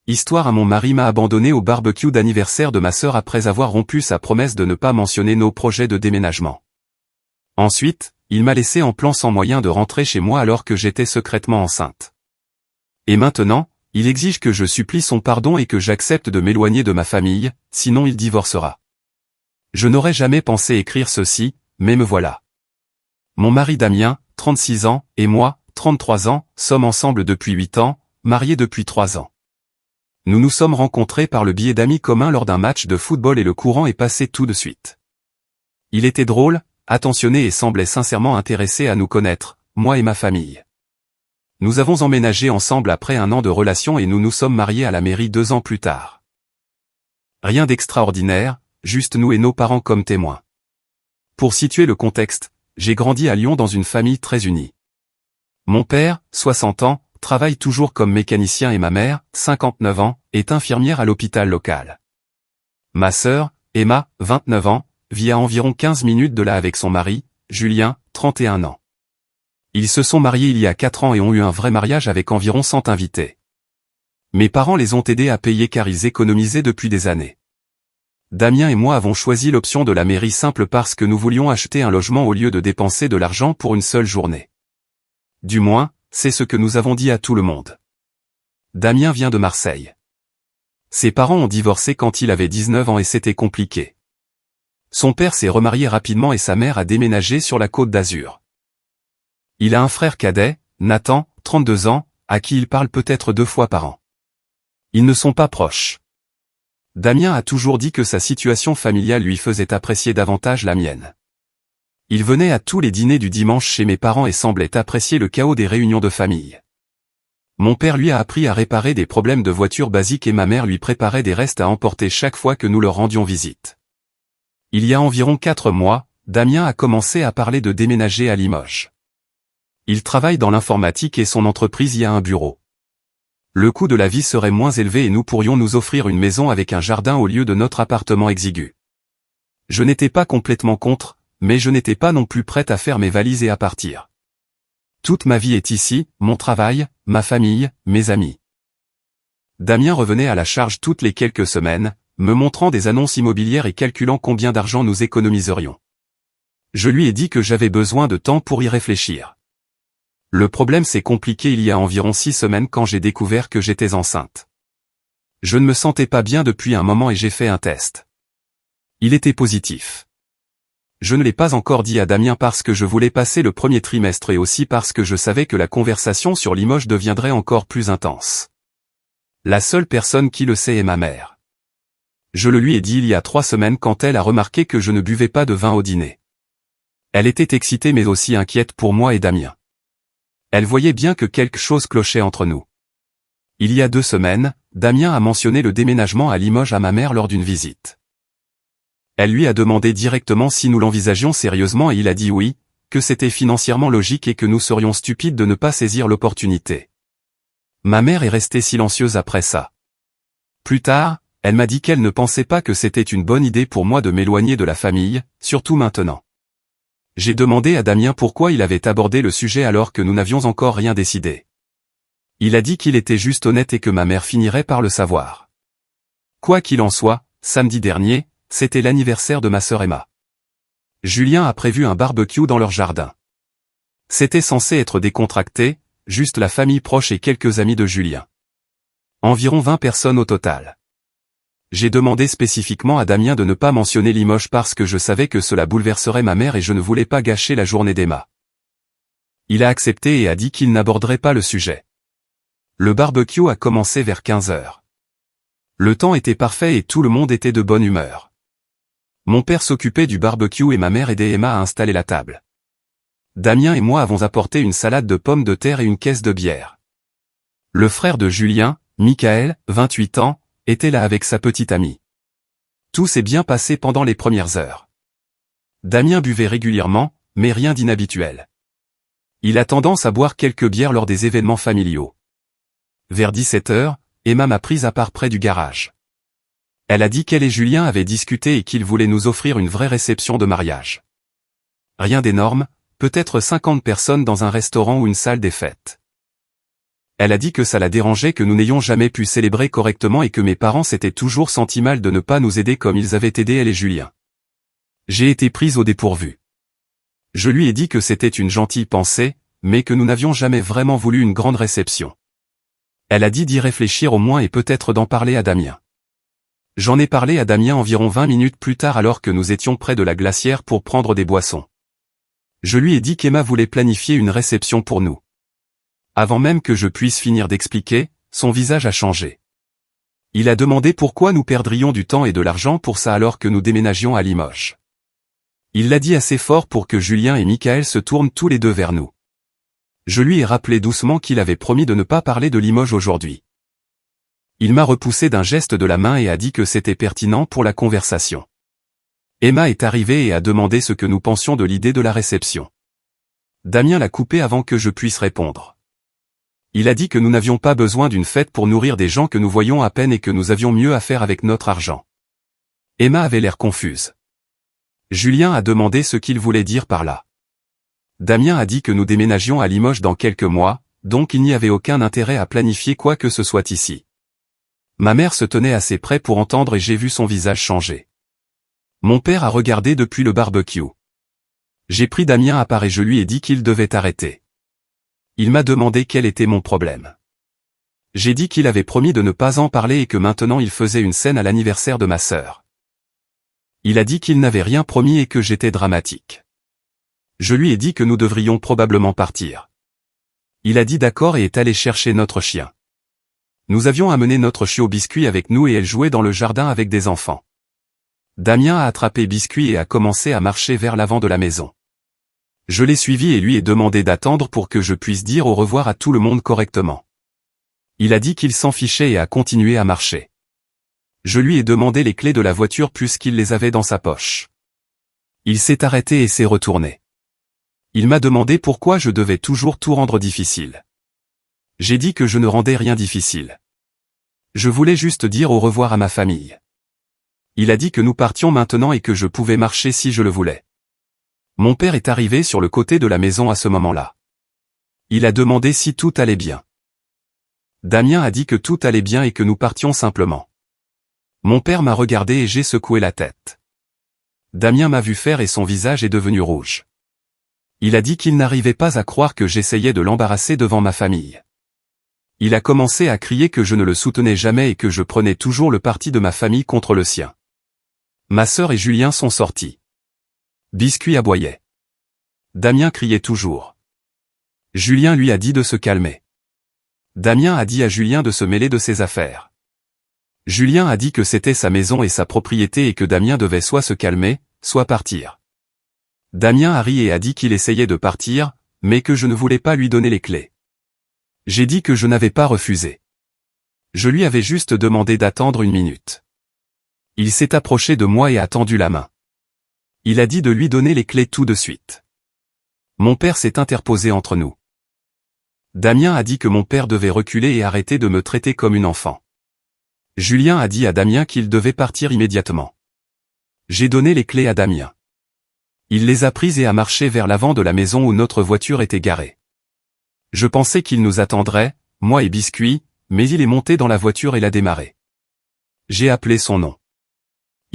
Histoire à mon mari m'a abandonné au barbecue d'anniversaire de ma sœur après avoir rompu sa promesse de ne pas mentionner nos projets de déménagement. Ensuite, il m'a laissé en plan sans moyen de rentrer chez moi alors que j'étais secrètement enceinte. Et maintenant, il exige que je supplie son pardon et que j'accepte de m'éloigner de ma famille, sinon il divorcera. Je n'aurais jamais pensé écrire ceci, mais me voilà. Mon mari Damien, 36 ans, et moi, 33 ans, sommes ensemble depuis 8 ans, mariés depuis 3 ans. Nous nous sommes rencontrés par le biais d'amis communs lors d'un match de football et le courant est passé tout de suite. Il était drôle, attentionné et semblait sincèrement intéressé à nous connaître, moi et ma famille. Nous avons emménagé ensemble après 1 an de relation et nous nous sommes mariés à la mairie 2 ans plus tard. Rien d'extraordinaire, juste nous et nos parents comme témoins. Pour situer le contexte, j'ai grandi à Lyon dans une famille très unie. Mon père, 60 ans, travaille toujours comme mécanicien et ma mère, 59 ans, est infirmière à l'hôpital local. Ma sœur, Emma, 29 ans, vit à environ 15 minutes de là avec son mari, Julien, 31 ans. Ils se sont mariés il y a 4 ans et ont eu un vrai mariage avec environ 100 invités. Mes parents les ont aidés à payer car ils économisaient depuis des années. Damien et moi avons choisi l'option de la mairie simple parce que nous voulions acheter un logement au lieu de dépenser de l'argent pour une seule journée. Du moins, c'est ce que nous avons dit à tout le monde. Damien vient de Marseille. Ses parents ont divorcé quand il avait 19 ans et c'était compliqué. Son père s'est remarié rapidement et sa mère a déménagé sur la Côte d'Azur. Il a un frère cadet, Nathan, 32 ans, à qui il parle peut-être 2 fois par an. Ils ne sont pas proches. Damien a toujours dit que sa situation familiale lui faisait apprécier davantage la mienne. Il venait à tous les dîners du dimanche chez mes parents et semblait apprécier le chaos des réunions de famille. Mon père lui a appris à réparer des problèmes de voiture basiques et ma mère lui préparait des restes à emporter chaque fois que nous leur rendions visite. Il y a environ 4 mois, Damien a commencé à parler de déménager à Limoges. Il travaille dans l'informatique et son entreprise y a un bureau. Le coût de la vie serait moins élevé et nous pourrions nous offrir une maison avec un jardin au lieu de notre appartement exigu. Je n'étais pas complètement contre, mais je n'étais pas non plus prête à faire mes valises et à partir. Toute ma vie est ici, mon travail, ma famille, mes amis. Damien revenait à la charge toutes les quelques semaines, me montrant des annonces immobilières et calculant combien d'argent nous économiserions. Je lui ai dit que j'avais besoin de temps pour y réfléchir. Le problème s'est compliqué il y a environ 6 semaines quand j'ai découvert que j'étais enceinte. Je ne me sentais pas bien depuis un moment et j'ai fait un test. Il était positif. Je ne l'ai pas encore dit à Damien parce que je voulais passer le premier trimestre et aussi parce que je savais que la conversation sur Limoges deviendrait encore plus intense. La seule personne qui le sait est ma mère. Je le lui ai dit il y a 3 semaines quand elle a remarqué que je ne buvais pas de vin au dîner. Elle était excitée mais aussi inquiète pour moi et Damien. Elle voyait bien que quelque chose clochait entre nous. Il y a 2 semaines, Damien a mentionné le déménagement à Limoges à ma mère lors d'une visite. Elle lui a demandé directement si nous l'envisagions sérieusement et il a dit oui, que c'était financièrement logique et que nous serions stupides de ne pas saisir l'opportunité. Ma mère est restée silencieuse après ça. Plus tard, elle m'a dit qu'elle ne pensait pas que c'était une bonne idée pour moi de m'éloigner de la famille, surtout maintenant. J'ai demandé à Damien pourquoi il avait abordé le sujet alors que nous n'avions encore rien décidé. Il a dit qu'il était juste honnête et que ma mère finirait par le savoir. Quoi qu'il en soit, samedi dernier, c'était l'anniversaire de ma sœur Emma. Julien a prévu un barbecue dans leur jardin. C'était censé être décontracté, juste la famille proche et quelques amis de Julien. Environ 20 personnes au total. J'ai demandé spécifiquement à Damien de ne pas mentionner Limoges parce que je savais que cela bouleverserait ma mère et je ne voulais pas gâcher la journée d'Emma. Il a accepté et a dit qu'il n'aborderait pas le sujet. Le barbecue a commencé vers 15 heures. Le temps était parfait et tout le monde était de bonne humeur. Mon père s'occupait du barbecue et ma mère aidait Emma à installer la table. Damien et moi avons apporté une salade de pommes de terre et une caisse de bière. Le frère de Julien, Michael, 28 ans, était là avec sa petite amie. Tout s'est bien passé pendant les premières heures. Damien buvait régulièrement, mais rien d'inhabituel. Il a tendance à boire quelques bières lors des événements familiaux. Vers 17 heures, Emma m'a prise à part près du garage. Elle a dit qu'elle et Julien avaient discuté et qu'ils voulaient nous offrir une vraie réception de mariage. Rien d'énorme, peut-être 50 personnes dans un restaurant ou une salle des fêtes. Elle a dit que ça la dérangeait que nous n'ayons jamais pu célébrer correctement et que mes parents s'étaient toujours sentis mal de ne pas nous aider comme ils avaient aidé elle et Julien. J'ai été prise au dépourvu. Je lui ai dit que c'était une gentille pensée, mais que nous n'avions jamais vraiment voulu une grande réception. Elle a dit d'y réfléchir au moins et peut-être d'en parler à Damien. J'en ai parlé à Damien environ 20 minutes plus tard alors que nous étions près de la glacière pour prendre des boissons. Je lui ai dit qu'Emma voulait planifier une réception pour nous. Avant même que je puisse finir d'expliquer, son visage a changé. Il a demandé pourquoi nous perdrions du temps et de l'argent pour ça alors que nous déménagions à Limoges. Il l'a dit assez fort pour que Julien et Michael se tournent tous les deux vers nous. Je lui ai rappelé doucement qu'il avait promis de ne pas parler de Limoges aujourd'hui. Il m'a repoussé d'un geste de la main et a dit que c'était pertinent pour la conversation. Emma est arrivée et a demandé ce que nous pensions de l'idée de la réception. Damien l'a coupé avant que je puisse répondre. Il a dit que nous n'avions pas besoin d'une fête pour nourrir des gens que nous voyions à peine et que nous avions mieux à faire avec notre argent. Emma avait l'air confuse. Julien a demandé ce qu'il voulait dire par là. Damien a dit que nous déménagions à Limoges dans quelques mois, donc il n'y avait aucun intérêt à planifier quoi que ce soit ici. Ma mère se tenait assez près pour entendre et j'ai vu son visage changer. Mon père a regardé depuis le barbecue. J'ai pris Damien à part et je lui ai dit qu'il devait arrêter. Il m'a demandé quel était mon problème. J'ai dit qu'il avait promis de ne pas en parler et que maintenant il faisait une scène à l'anniversaire de ma sœur. Il a dit qu'il n'avait rien promis et que j'étais dramatique. Je lui ai dit que nous devrions probablement partir. Il a dit d'accord et est allé chercher notre chien. Nous avions amené notre chiot Biscuit avec nous et elle jouait dans le jardin avec des enfants. Damien a attrapé Biscuit et a commencé à marcher vers l'avant de la maison. Je l'ai suivi et lui ai demandé d'attendre pour que je puisse dire au revoir à tout le monde correctement. Il a dit qu'il s'en fichait et a continué à marcher. Je lui ai demandé les clés de la voiture puisqu'il les avait dans sa poche. Il s'est arrêté et s'est retourné. Il m'a demandé pourquoi je devais toujours tout rendre difficile. J'ai dit que je ne rendais rien difficile. Je voulais juste dire au revoir à ma famille. Il a dit que nous partions maintenant et que je pouvais marcher si je le voulais. Mon père est arrivé sur le côté de la maison à ce moment-là. Il a demandé si tout allait bien. Damien a dit que tout allait bien et que nous partions simplement. Mon père m'a regardé et j'ai secoué la tête. Damien m'a vu faire et son visage est devenu rouge. Il a dit qu'il n'arrivait pas à croire que j'essayais de l'embarrasser devant ma famille. Il a commencé à crier que je ne le soutenais jamais et que je prenais toujours le parti de ma famille contre le sien. Ma sœur et Julien sont sortis. Biscuit aboyait. Damien criait toujours. Julien lui a dit de se calmer. Damien a dit à Julien de se mêler de ses affaires. Julien a dit que c'était sa maison et sa propriété et que Damien devait soit se calmer, soit partir. Damien a ri et a dit qu'il essayait de partir, mais que je ne voulais pas lui donner les clés. J'ai dit que je n'avais pas refusé. Je lui avais juste demandé d'attendre une minute. Il s'est approché de moi et a tendu la main. Il a dit de lui donner les clés tout de suite. Mon père s'est interposé entre nous. Damien a dit que mon père devait reculer et arrêter de me traiter comme une enfant. Julien a dit à Damien qu'il devait partir immédiatement. J'ai donné les clés à Damien. Il les a prises et a marché vers l'avant de la maison où notre voiture était garée. Je pensais qu'il nous attendrait, moi et Biscuit, mais il est monté dans la voiture et l'a démarré. J'ai appelé son nom.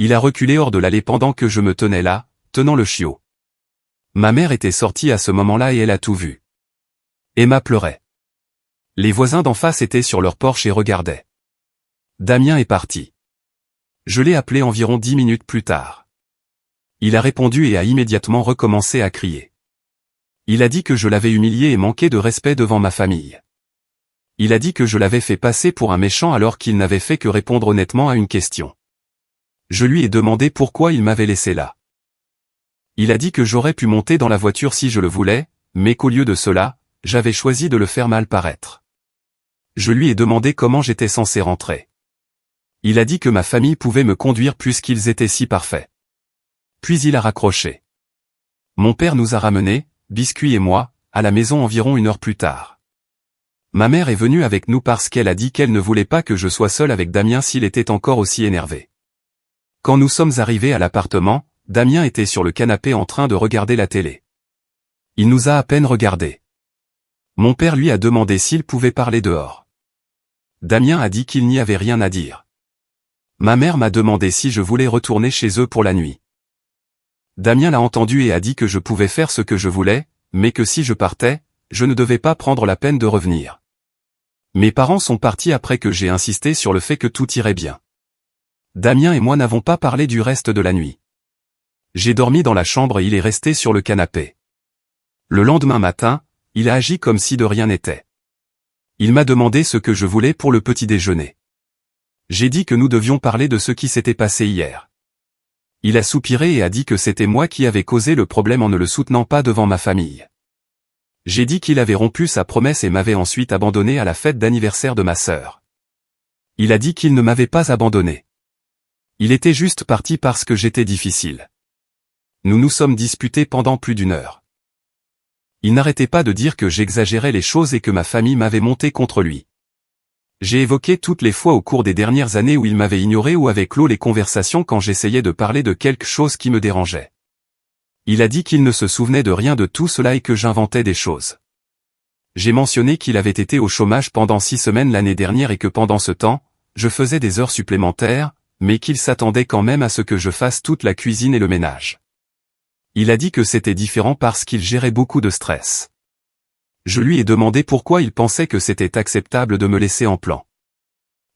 Il a reculé hors de l'allée pendant que je me tenais là, tenant le chiot. Ma mère était sortie à ce moment-là et elle a tout vu. Emma pleurait. Les voisins d'en face étaient sur leur porche et regardaient. Damien est parti. Je l'ai appelé environ 10 minutes plus tard. Il a répondu et a immédiatement recommencé à crier. Il a dit que je l'avais humilié et manqué de respect devant ma famille. Il a dit que je l'avais fait passer pour un méchant alors qu'il n'avait fait que répondre honnêtement à une question. Je lui ai demandé pourquoi il m'avait laissé là. Il a dit que j'aurais pu monter dans la voiture si je le voulais, mais qu'au lieu de cela, j'avais choisi de le faire mal paraître. Je lui ai demandé comment j'étais censé rentrer. Il a dit que ma famille pouvait me conduire puisqu'ils étaient si parfaits. Puis il a raccroché. Mon père nous a ramenés, Biscuit et moi, à la maison environ 1 heure plus tard. Ma mère est venue avec nous parce qu'elle a dit qu'elle ne voulait pas que je sois seul avec Damien s'il était encore aussi énervé. Quand nous sommes arrivés à l'appartement, Damien était sur le canapé en train de regarder la télé. Il nous a à peine regardés. Mon père lui a demandé s'il pouvait parler dehors. Damien a dit qu'il n'y avait rien à dire. Ma mère m'a demandé si je voulais retourner chez eux pour la nuit. Damien l'a entendu et a dit que je pouvais faire ce que je voulais, mais que si je partais, je ne devais pas prendre la peine de revenir. Mes parents sont partis après que j'ai insisté sur le fait que tout irait bien. Damien et moi n'avons pas parlé du reste de la nuit. J'ai dormi dans la chambre et il est resté sur le canapé. Le lendemain matin, il a agi comme si de rien n'était. Il m'a demandé ce que je voulais pour le petit déjeuner. J'ai dit que nous devions parler de ce qui s'était passé hier. Il a soupiré et a dit que c'était moi qui avais causé le problème en ne le soutenant pas devant ma famille. J'ai dit qu'il avait rompu sa promesse et m'avait ensuite abandonné à la fête d'anniversaire de ma sœur. Il a dit qu'il ne m'avait pas abandonné. Il était juste parti parce que j'étais difficile. Nous nous sommes disputés pendant plus d'1 heure. Il n'arrêtait pas de dire que j'exagérais les choses et que ma famille m'avait monté contre lui. J'ai évoqué toutes les fois au cours des dernières années où il m'avait ignoré ou avait clos les conversations quand j'essayais de parler de quelque chose qui me dérangeait. Il a dit qu'il ne se souvenait de rien de tout cela et que j'inventais des choses. J'ai mentionné qu'il avait été au chômage pendant 6 semaines l'année dernière et que pendant ce temps, je faisais des heures supplémentaires, mais qu'il s'attendait quand même à ce que je fasse toute la cuisine et le ménage. Il a dit que c'était différent parce qu'il gérait beaucoup de stress. Je lui ai demandé pourquoi il pensait que c'était acceptable de me laisser en plan.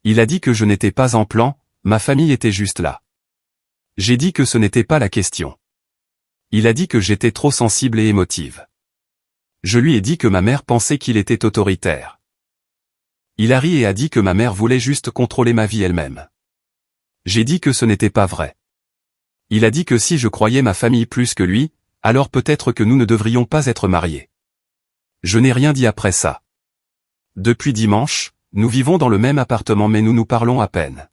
Il a dit que je n'étais pas en plan, ma famille était juste là. J'ai dit que ce n'était pas la question. Il a dit que j'étais trop sensible et émotive. Je lui ai dit que ma mère pensait qu'il était autoritaire. Il a ri et a dit que ma mère voulait juste contrôler ma vie elle-même. J'ai dit que ce n'était pas vrai. Il a dit que si je croyais ma famille plus que lui, alors peut-être que nous ne devrions pas être mariés. Je n'ai rien dit après ça. Depuis dimanche, nous vivons dans le même appartement mais nous nous parlons à peine.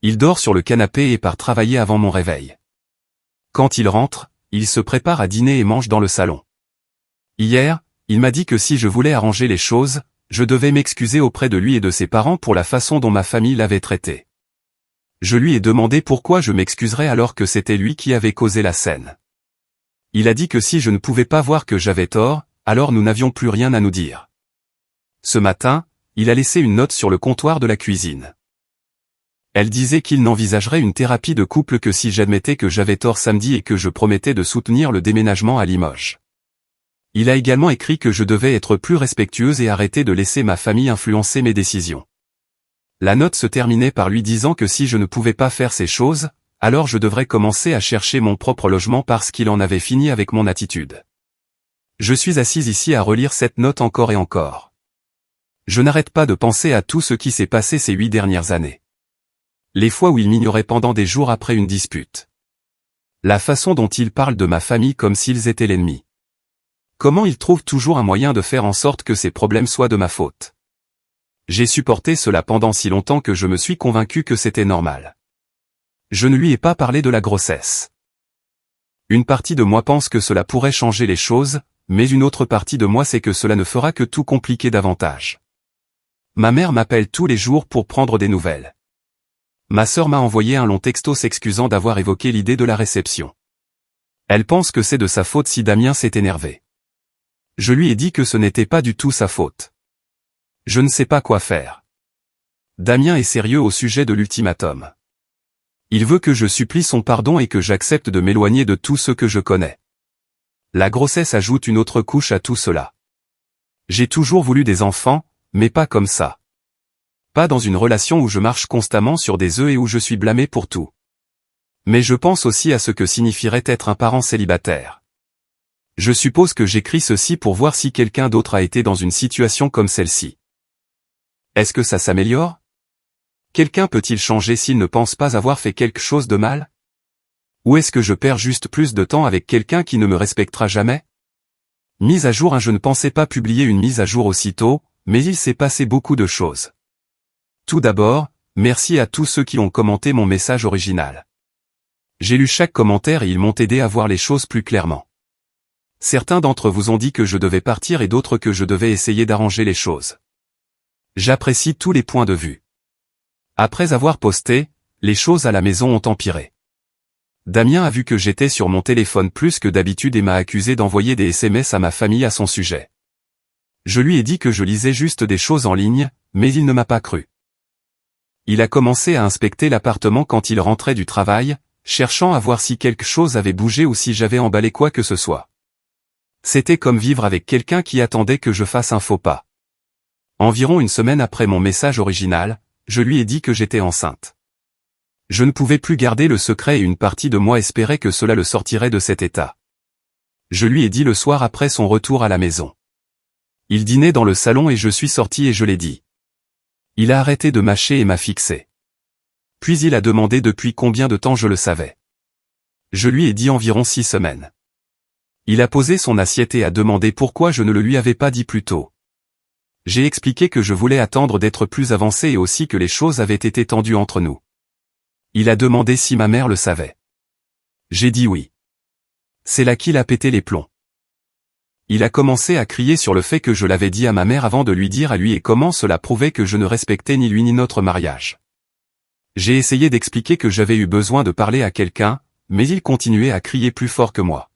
Il dort sur le canapé et part travailler avant mon réveil. Quand il rentre, il se prépare à dîner et mange dans le salon. Hier, il m'a dit que si je voulais arranger les choses, je devais m'excuser auprès de lui et de ses parents pour la façon dont ma famille l'avait traité. Je lui ai demandé pourquoi je m'excuserais alors que c'était lui qui avait causé la scène. Il a dit que si je ne pouvais pas voir que j'avais tort, alors nous n'avions plus rien à nous dire. Ce matin, il a laissé une note sur le comptoir de la cuisine. Elle disait qu'il n'envisagerait une thérapie de couple que si j'admettais que j'avais tort samedi et que je promettais de soutenir le déménagement à Limoges. Il a également écrit que je devais être plus respectueuse et arrêter de laisser ma famille influencer mes décisions. La note se terminait par lui disant que si je ne pouvais pas faire ces choses, alors je devrais commencer à chercher mon propre logement parce qu'il en avait fini avec mon attitude. Je suis assise ici à relire cette note encore et encore. Je n'arrête pas de penser à tout ce qui s'est passé ces 8 dernières années. Les fois où il m'ignorait pendant des jours après une dispute. La façon dont il parle de ma famille comme s'ils étaient l'ennemi. Comment il trouve toujours un moyen de faire en sorte que ces problèmes soient de ma faute. J'ai supporté cela pendant si longtemps que je me suis convaincu que c'était normal. Je ne lui ai pas parlé de la grossesse. Une partie de moi pense que cela pourrait changer les choses, mais une autre partie de moi sait que cela ne fera que tout compliquer davantage. Ma mère m'appelle tous les jours pour prendre des nouvelles. Ma sœur m'a envoyé un long texto s'excusant d'avoir évoqué l'idée de la réception. Elle pense que c'est de sa faute si Damien s'est énervé. Je lui ai dit que ce n'était pas du tout sa faute. Je ne sais pas quoi faire. Damien est sérieux au sujet de l'ultimatum. Il veut que je supplie son pardon et que j'accepte de m'éloigner de tout ce que je connais. La grossesse ajoute une autre couche à tout cela. J'ai toujours voulu des enfants, mais pas comme ça. Pas dans une relation où je marche constamment sur des œufs et où je suis blâmé pour tout. Mais je pense aussi à ce que signifierait être un parent célibataire. Je suppose que j'écris ceci pour voir si quelqu'un d'autre a été dans une situation comme celle-ci. Est-ce que ça s'améliore? Quelqu'un peut-il changer s'il ne pense pas avoir fait quelque chose de mal? Ou est-ce que je perds juste plus de temps avec quelqu'un qui ne me respectera jamais? Mise à jour. Je ne pensais pas publier une mise à jour aussitôt, mais il s'est passé beaucoup de choses. Tout d'abord, merci à tous ceux qui ont commenté mon message original. J'ai lu chaque commentaire et ils m'ont aidé à voir les choses plus clairement. Certains d'entre vous ont dit que je devais partir et d'autres que je devais essayer d'arranger les choses. J'apprécie tous les points de vue. Après avoir posté, les choses à la maison ont empiré. Damien a vu que j'étais sur mon téléphone plus que d'habitude et m'a accusé d'envoyer des SMS à ma famille à son sujet. Je lui ai dit que je lisais juste des choses en ligne, mais il ne m'a pas cru. Il a commencé à inspecter l'appartement quand il rentrait du travail, cherchant à voir si quelque chose avait bougé ou si j'avais emballé quoi que ce soit. C'était comme vivre avec quelqu'un qui attendait que je fasse un faux pas. Environ une semaine après mon message original, je lui ai dit que j'étais enceinte. Je ne pouvais plus garder le secret et une partie de moi espérait que cela le sortirait de cet état. Je lui ai dit le soir après son retour à la maison. Il dînait dans le salon et je suis sorti et je l'ai dit. Il a arrêté de mâcher et m'a fixé. Puis il a demandé depuis combien de temps je le savais. Je lui ai dit environ 6 semaines. Il a posé son assiette et a demandé pourquoi je ne le lui avais pas dit plus tôt. J'ai expliqué que je voulais attendre d'être plus avancé et aussi que les choses avaient été tendues entre nous. Il a demandé si ma mère le savait. J'ai dit oui. C'est là qu'il a pété les plombs. Il a commencé à crier sur le fait que je l'avais dit à ma mère avant de lui dire à lui et comment cela prouvait que je ne respectais ni lui ni notre mariage. J'ai essayé d'expliquer que j'avais eu besoin de parler à quelqu'un, mais il continuait à crier plus fort que moi.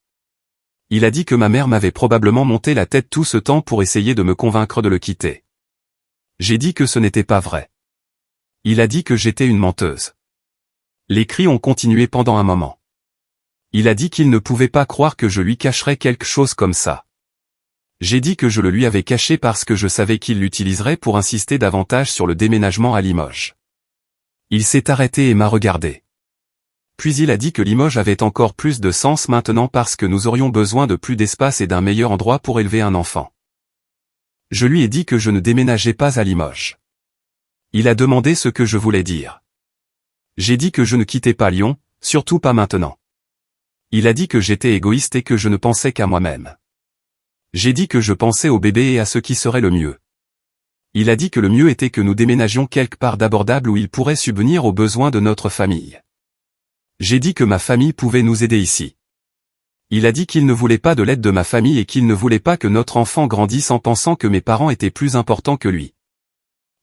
Il a dit que ma mère m'avait probablement monté la tête tout ce temps pour essayer de me convaincre de le quitter. J'ai dit que ce n'était pas vrai. Il a dit que j'étais une menteuse. Les cris ont continué pendant un moment. Il a dit qu'il ne pouvait pas croire que je lui cacherais quelque chose comme ça. J'ai dit que je le lui avais caché parce que je savais qu'il l'utiliserait pour insister davantage sur le déménagement à Limoges. Il s'est arrêté et m'a regardé. Puis il a dit que Limoges avait encore plus de sens maintenant parce que nous aurions besoin de plus d'espace et d'un meilleur endroit pour élever un enfant. Je lui ai dit que je ne déménageais pas à Limoges. Il a demandé ce que je voulais dire. J'ai dit que je ne quittais pas Lyon, surtout pas maintenant. Il a dit que j'étais égoïste et que je ne pensais qu'à moi-même. J'ai dit que je pensais au bébé et à ce qui serait le mieux. Il a dit que le mieux était que nous déménagions quelque part d'abordable où il pourrait subvenir aux besoins de notre famille. J'ai dit que ma famille pouvait nous aider ici. Il a dit qu'il ne voulait pas de l'aide de ma famille et qu'il ne voulait pas que notre enfant grandisse en pensant que mes parents étaient plus importants que lui.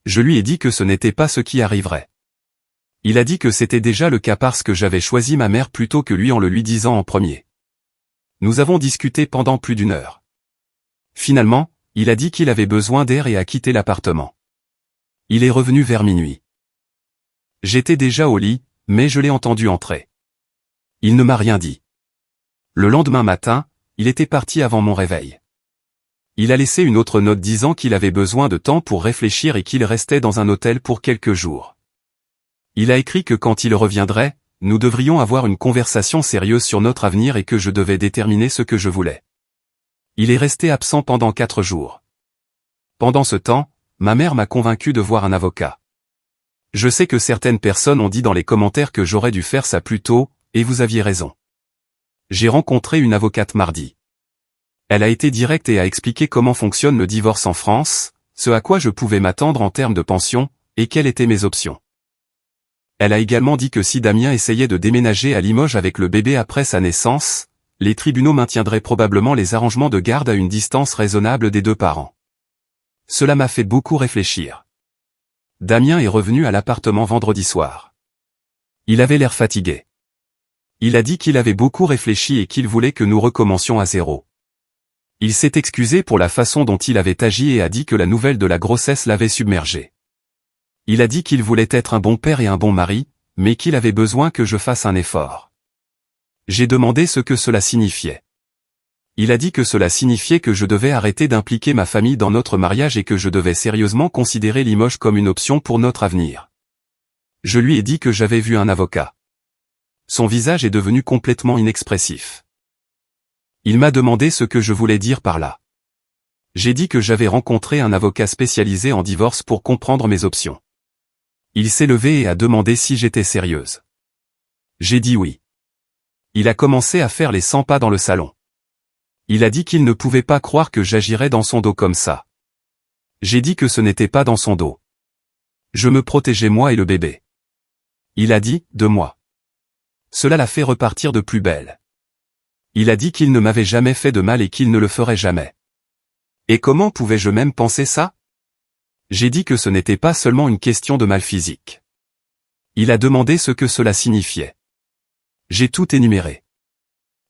Je lui ai dit que ce n'était pas ce qui arriverait. Il a dit que c'était déjà le cas parce que j'avais choisi ma mère plutôt que lui en le lui disant en premier. Nous avons discuté pendant plus d'1 heure. Finalement, il a dit qu'il avait besoin d'air et a quitté l'appartement. Il est revenu vers minuit. J'étais déjà au lit, mais je l'ai entendu entrer. Il ne m'a rien dit. Le lendemain matin, il était parti avant mon réveil. Il a laissé une autre note disant qu'il avait besoin de temps pour réfléchir et qu'il restait dans un hôtel pour quelques jours. Il a écrit que quand il reviendrait, nous devrions avoir une conversation sérieuse sur notre avenir et que je devais déterminer ce que je voulais. Il est resté absent pendant 4 jours. Pendant ce temps, ma mère m'a convaincu de voir un avocat. Je sais que certaines personnes ont dit dans les commentaires que j'aurais dû faire ça plus tôt, et vous aviez raison. J'ai rencontré une avocate mardi. Elle a été directe et a expliqué comment fonctionne le divorce en France, ce à quoi je pouvais m'attendre en termes de pension, et quelles étaient mes options. Elle a également dit que si Damien essayait de déménager à Limoges avec le bébé après sa naissance, les tribunaux maintiendraient probablement les arrangements de garde à une distance raisonnable des 2 parents. Cela m'a fait beaucoup réfléchir. Damien est revenu à l'appartement vendredi soir. Il avait l'air fatigué. Il a dit qu'il avait beaucoup réfléchi et qu'il voulait que nous recommencions à zéro. Il s'est excusé pour la façon dont il avait agi et a dit que la nouvelle de la grossesse l'avait submergé. Il a dit qu'il voulait être un bon père et un bon mari, mais qu'il avait besoin que je fasse un effort. J'ai demandé ce que cela signifiait. Il a dit que cela signifiait que je devais arrêter d'impliquer ma famille dans notre mariage et que je devais sérieusement considérer Limoges comme une option pour notre avenir. Je lui ai dit que j'avais vu un avocat. Son visage est devenu complètement inexpressif. Il m'a demandé ce que je voulais dire par là. J'ai dit que j'avais rencontré un avocat spécialisé en divorce pour comprendre mes options. Il s'est levé et a demandé si j'étais sérieuse. J'ai dit oui. Il a commencé à faire les 100 pas dans le salon. Il a dit qu'il ne pouvait pas croire que j'agirais dans son dos comme ça. J'ai dit que ce n'était pas dans son dos. Je me protégeais moi et le bébé. Il a dit, de moi. Cela l'a fait repartir de plus belle. Il a dit qu'il ne m'avait jamais fait de mal et qu'il ne le ferait jamais. Et comment pouvais-je même penser ça? J'ai dit que ce n'était pas seulement une question de mal physique. Il a demandé ce que cela signifiait. J'ai tout énuméré.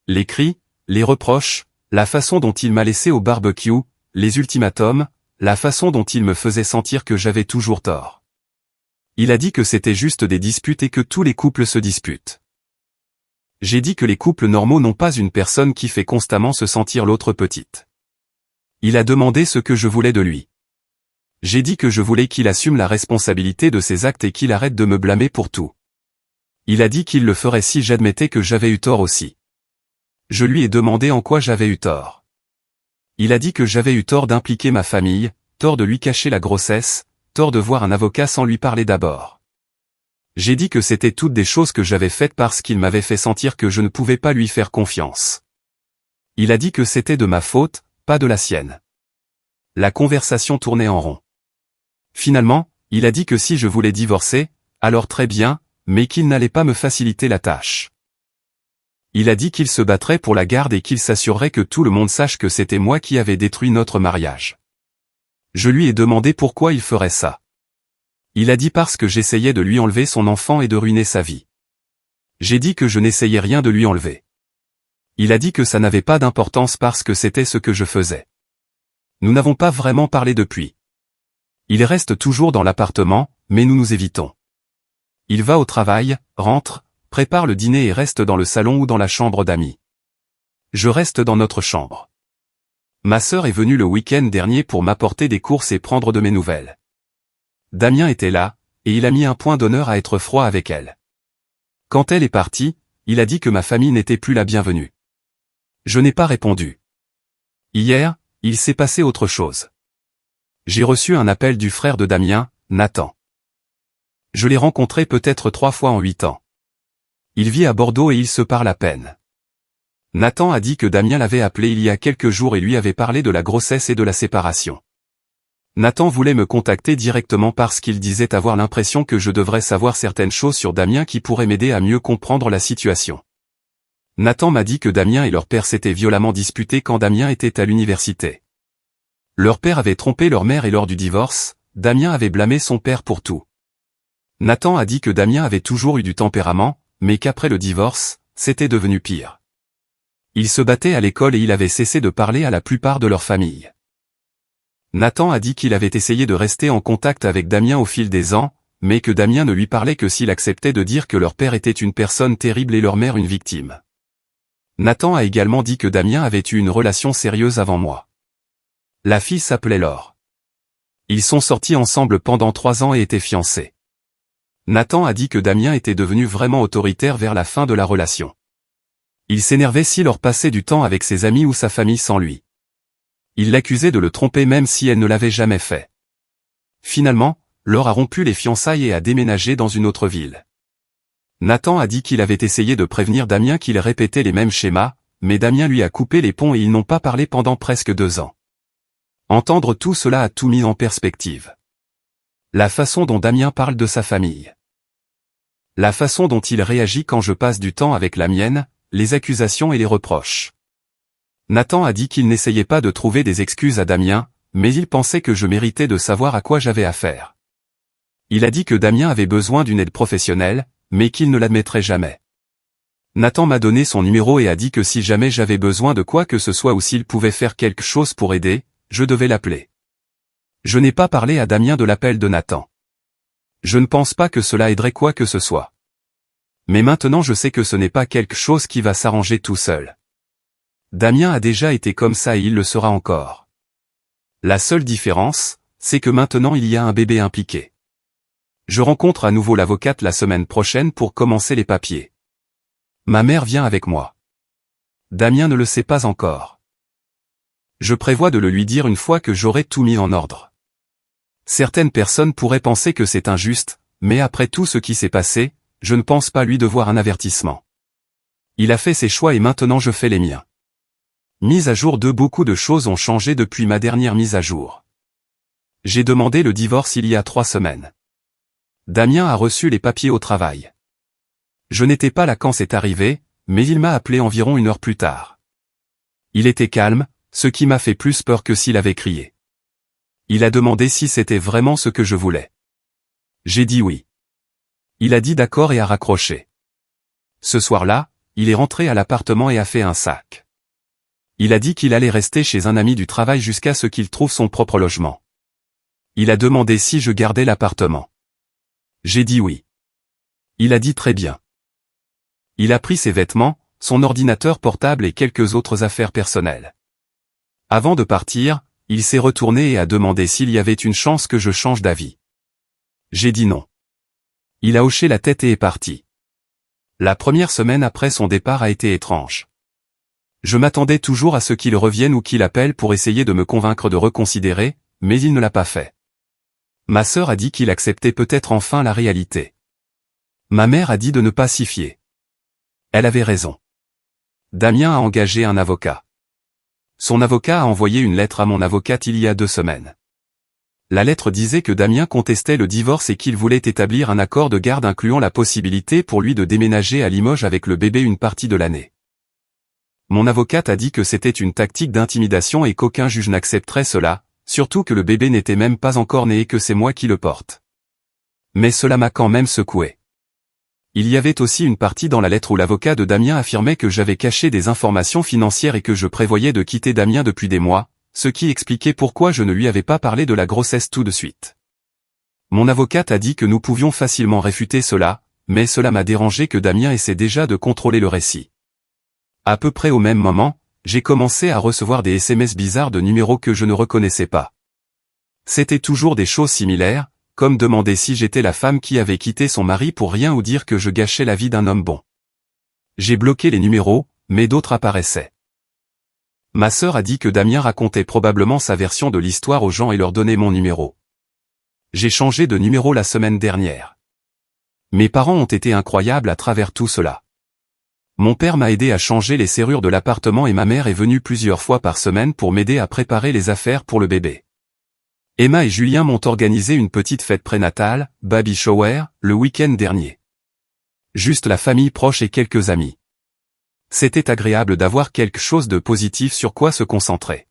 Les cris, les reproches, la façon dont il m'a laissé au barbecue, les ultimatums, la façon dont il me faisait sentir que j'avais toujours tort. Il a dit que c'était juste des disputes et que tous les couples se disputent. J'ai dit que les couples normaux n'ont pas une personne qui fait constamment se sentir l'autre petite. Il a demandé ce que je voulais de lui. J'ai dit que je voulais qu'il assume la responsabilité de ses actes et qu'il arrête de me blâmer pour tout. Il a dit qu'il le ferait si j'admettais que j'avais eu tort aussi. Je lui ai demandé en quoi j'avais eu tort. Il a dit que j'avais eu tort d'impliquer ma famille, tort de lui cacher la grossesse, tort de voir un avocat sans lui parler d'abord. J'ai dit que c'était toutes des choses que j'avais faites parce qu'il m'avait fait sentir que je ne pouvais pas lui faire confiance. Il a dit que c'était de ma faute, pas de la sienne. La conversation tournait en rond. Finalement, il a dit que si je voulais divorcer, alors très bien, mais qu'il n'allait pas me faciliter la tâche. Il a dit qu'il se battrait pour la garde et qu'il s'assurerait que tout le monde sache que c'était moi qui avais détruit notre mariage. Je lui ai demandé pourquoi il ferait ça. Il a dit parce que j'essayais de lui enlever son enfant et de ruiner sa vie. J'ai dit que je n'essayais rien de lui enlever. Il a dit que ça n'avait pas d'importance parce que c'était ce que je faisais. Nous n'avons pas vraiment parlé depuis. Il reste toujours dans l'appartement, mais nous nous évitons. Il va au travail, rentre, prépare le dîner et reste dans le salon ou dans la chambre d'amis. Je reste dans notre chambre. Ma sœur est venue le week-end dernier pour m'apporter des courses et prendre de mes nouvelles. Damien était là, et il a mis un point d'honneur à être froid avec elle. Quand elle est partie, il a dit que ma famille n'était plus la bienvenue. Je n'ai pas répondu. Hier, il s'est passé autre chose. J'ai reçu un appel du frère de Damien, Nathan. Je l'ai rencontré peut-être 3 fois en 8 ans. Il vit à Bordeaux et il se parle à peine. Nathan a dit que Damien l'avait appelé il y a quelques jours et lui avait parlé de la grossesse et de la séparation. Nathan voulait me contacter directement parce qu'il disait avoir l'impression que je devrais savoir certaines choses sur Damien qui pourraient m'aider à mieux comprendre la situation. Nathan m'a dit que Damien et leur père s'étaient violemment disputés quand Damien était à l'université. Leur père avait trompé leur mère et lors du divorce, Damien avait blâmé son père pour tout. Nathan a dit que Damien avait toujours eu du tempérament, mais qu'après le divorce, c'était devenu pire. Il se battait à l'école et il avait cessé de parler à la plupart de leur famille. Nathan a dit qu'il avait essayé de rester en contact avec Damien au fil des ans, mais que Damien ne lui parlait que s'il acceptait de dire que leur père était une personne terrible et leur mère une victime. Nathan a également dit que Damien avait eu une relation sérieuse avant moi. La fille s'appelait Laure. Ils sont sortis ensemble pendant 3 ans et étaient fiancés. Nathan a dit que Damien était devenu vraiment autoritaire vers la fin de la relation. Il s'énervait si Laure passait du temps avec ses amis ou sa famille sans lui. Il l'accusait de le tromper même si elle ne l'avait jamais fait. Finalement, Laure a rompu les fiançailles et a déménagé dans une autre ville. Nathan a dit qu'il avait essayé de prévenir Damien qu'il répétait les mêmes schémas, mais Damien lui a coupé les ponts et ils n'ont pas parlé pendant presque 2 ans. Entendre tout cela a tout mis en perspective. La façon dont Damien parle de sa famille. La façon dont il réagit quand je passe du temps avec la mienne, les accusations et les reproches. Nathan a dit qu'il n'essayait pas de trouver des excuses à Damien, mais il pensait que je méritais de savoir à quoi j'avais affaire. Il a dit que Damien avait besoin d'une aide professionnelle, mais qu'il ne l'admettrait jamais. Nathan m'a donné son numéro et a dit que si jamais j'avais besoin de quoi que ce soit ou s'il pouvait faire quelque chose pour aider, je devais l'appeler. Je n'ai pas parlé à Damien de l'appel de Nathan. Je ne pense pas que cela aiderait quoi que ce soit. Mais maintenant je sais que ce n'est pas quelque chose qui va s'arranger tout seul. Damien a déjà été comme ça et il le sera encore. La seule différence, c'est que maintenant il y a un bébé impliqué. Je rencontre à nouveau l'avocate la semaine prochaine pour commencer les papiers. Ma mère vient avec moi. Damien ne le sait pas encore. Je prévois de le lui dire une fois que j'aurai tout mis en ordre. Certaines personnes pourraient penser que c'est injuste, mais après tout ce qui s'est passé, je ne pense pas lui devoir un avertissement. Il a fait ses choix et maintenant je fais les miens. Mise à jour de beaucoup de choses ont changé depuis ma dernière mise à jour. J'ai demandé le divorce il y a 3 semaines. Damien a reçu les papiers au travail. Je n'étais pas là quand c'est arrivé, mais il m'a appelé environ 1 heure plus tard. Il était calme, ce qui m'a fait plus peur que s'il avait crié. Il a demandé si c'était vraiment ce que je voulais. J'ai dit oui. Il a dit d'accord et a raccroché. Ce soir-là, il est rentré à l'appartement et a fait un sac. Il a dit qu'il allait rester chez un ami du travail jusqu'à ce qu'il trouve son propre logement. Il a demandé si je gardais l'appartement. J'ai dit oui. Il a dit très bien. Il a pris ses vêtements, son ordinateur portable et quelques autres affaires personnelles. Avant de partir, il s'est retourné et a demandé s'il y avait une chance que je change d'avis. J'ai dit non. Il a hoché la tête et est parti. La première semaine après son départ a été étrange. Je m'attendais toujours à ce qu'il revienne ou qu'il appelle pour essayer de me convaincre de reconsidérer, mais il ne l'a pas fait. Ma sœur a dit qu'il acceptait peut-être enfin la réalité. Ma mère a dit de ne pas s'y fier. Elle avait raison. Damien a engagé un avocat. Son avocat a envoyé une lettre à mon avocate il y a 2 semaines. La lettre disait que Damien contestait le divorce et qu'il voulait établir un accord de garde incluant la possibilité pour lui de déménager à Limoges avec le bébé une partie de l'année. Mon avocate a dit que c'était une tactique d'intimidation et qu'aucun juge n'accepterait cela, surtout que le bébé n'était même pas encore né et que c'est moi qui le porte. Mais cela m'a quand même secoué. Il y avait aussi une partie dans la lettre où l'avocat de Damien affirmait que j'avais caché des informations financières et que je prévoyais de quitter Damien depuis des mois, ce qui expliquait pourquoi je ne lui avais pas parlé de la grossesse tout de suite. Mon avocate a dit que nous pouvions facilement réfuter cela, mais cela m'a dérangé que Damien essaie déjà de contrôler le récit. À peu près au même moment, j'ai commencé à recevoir des SMS bizarres de numéros que je ne reconnaissais pas. C'était toujours des choses similaires, comme demander si j'étais la femme qui avait quitté son mari pour rien ou dire que je gâchais la vie d'un homme bon. J'ai bloqué les numéros, mais d'autres apparaissaient. Ma sœur a dit que Damien racontait probablement sa version de l'histoire aux gens et leur donnait mon numéro. J'ai changé de numéro la semaine dernière. Mes parents ont été incroyables à travers tout cela. Mon père m'a aidé à changer les serrures de l'appartement et ma mère est venue plusieurs fois par semaine pour m'aider à préparer les affaires pour le bébé. Emma et Julien m'ont organisé une petite fête prénatale, baby shower, le week-end dernier. Juste la famille proche et quelques amis. C'était agréable d'avoir quelque chose de positif sur quoi se concentrer.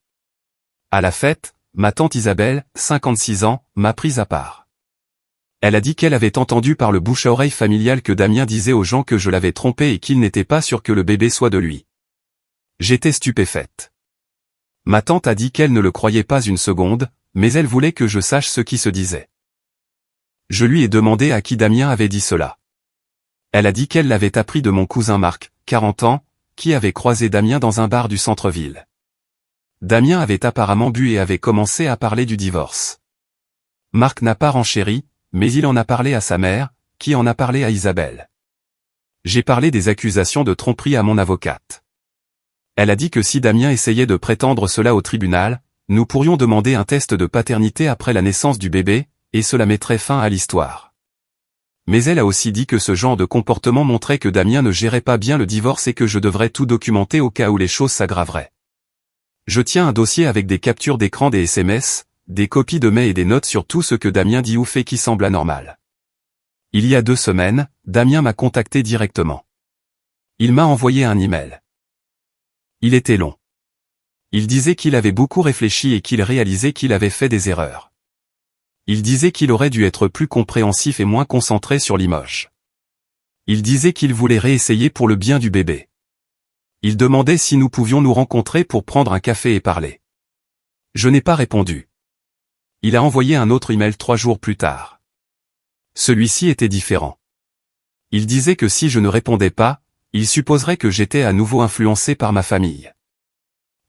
À la fête, ma tante Isabelle, 56 ans, m'a prise à part. Elle a dit qu'elle avait entendu par le bouche à oreille familial que Damien disait aux gens que je l'avais trompé et qu'il n'était pas sûr que le bébé soit de lui. J'étais stupéfaite. Ma tante a dit qu'elle ne le croyait pas une seconde, mais elle voulait que je sache ce qui se disait. Je lui ai demandé à qui Damien avait dit cela. Elle a dit qu'elle l'avait appris de mon cousin Marc, 40 ans, qui avait croisé Damien dans un bar du centre-ville. Damien avait apparemment bu et avait commencé à parler du divorce. Marc n'a pas renchéri, mais il en a parlé à sa mère, qui en a parlé à Isabelle. J'ai parlé des accusations de tromperie à mon avocate. Elle a dit que si Damien essayait de prétendre cela au tribunal, nous pourrions demander un test de paternité après la naissance du bébé, et cela mettrait fin à l'histoire. Mais elle a aussi dit que ce genre de comportement montrait que Damien ne gérait pas bien le divorce et que je devrais tout documenter au cas où les choses s'aggraveraient. Je tiens un dossier avec des captures d'écran des SMS, des copies de mails et des notes sur tout ce que Damien dit ou fait qui semble anormal. Il y a 2 semaines, Damien m'a contacté directement. Il m'a envoyé un email. Il était long. Il disait qu'il avait beaucoup réfléchi et qu'il réalisait qu'il avait fait des erreurs. Il disait qu'il aurait dû être plus compréhensif et moins concentré sur Limoges. Il disait qu'il voulait réessayer pour le bien du bébé. Il demandait si nous pouvions nous rencontrer pour prendre un café et parler. Je n'ai pas répondu. Il a envoyé un autre email 3 jours plus tard. Celui-ci était différent. Il disait que si je ne répondais pas, il supposerait que j'étais à nouveau influencé par ma famille.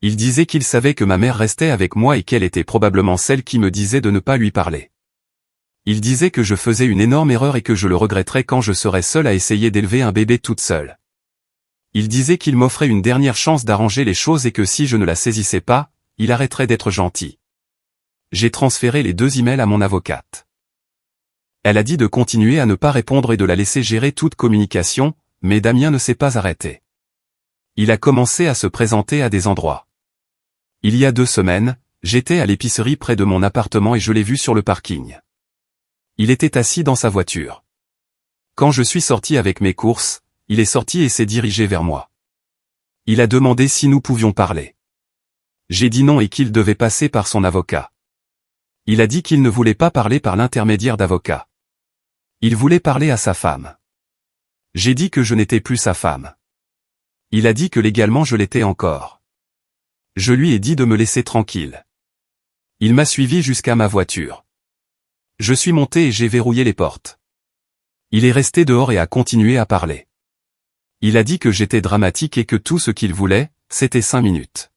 Il disait qu'il savait que ma mère restait avec moi et qu'elle était probablement celle qui me disait de ne pas lui parler. Il disait que je faisais une énorme erreur et que je le regretterais quand je serais seule à essayer d'élever un bébé toute seule. Il disait qu'il m'offrait une dernière chance d'arranger les choses et que si je ne la saisissais pas, il arrêterait d'être gentil. J'ai transféré les 2 emails à mon avocate. Elle a dit de continuer à ne pas répondre et de la laisser gérer toute communication, mais Damien ne s'est pas arrêté. Il a commencé à se présenter à des endroits. Il y a 2 semaines, j'étais à l'épicerie près de mon appartement et je l'ai vu sur le parking. Il était assis dans sa voiture. Quand je suis sorti avec mes courses, il est sorti et s'est dirigé vers moi. Il a demandé si nous pouvions parler. J'ai dit non et qu'il devait passer par son avocat. Il a dit qu'il ne voulait pas parler par l'intermédiaire d'avocat. Il voulait parler à sa femme. J'ai dit que je n'étais plus sa femme. Il a dit que légalement je l'étais encore. Je lui ai dit de me laisser tranquille. Il m'a suivi jusqu'à ma voiture. Je suis monté et j'ai verrouillé les portes. Il est resté dehors et a continué à parler. Il a dit que j'étais dramatique et que tout ce qu'il voulait, c'était 5 minutes.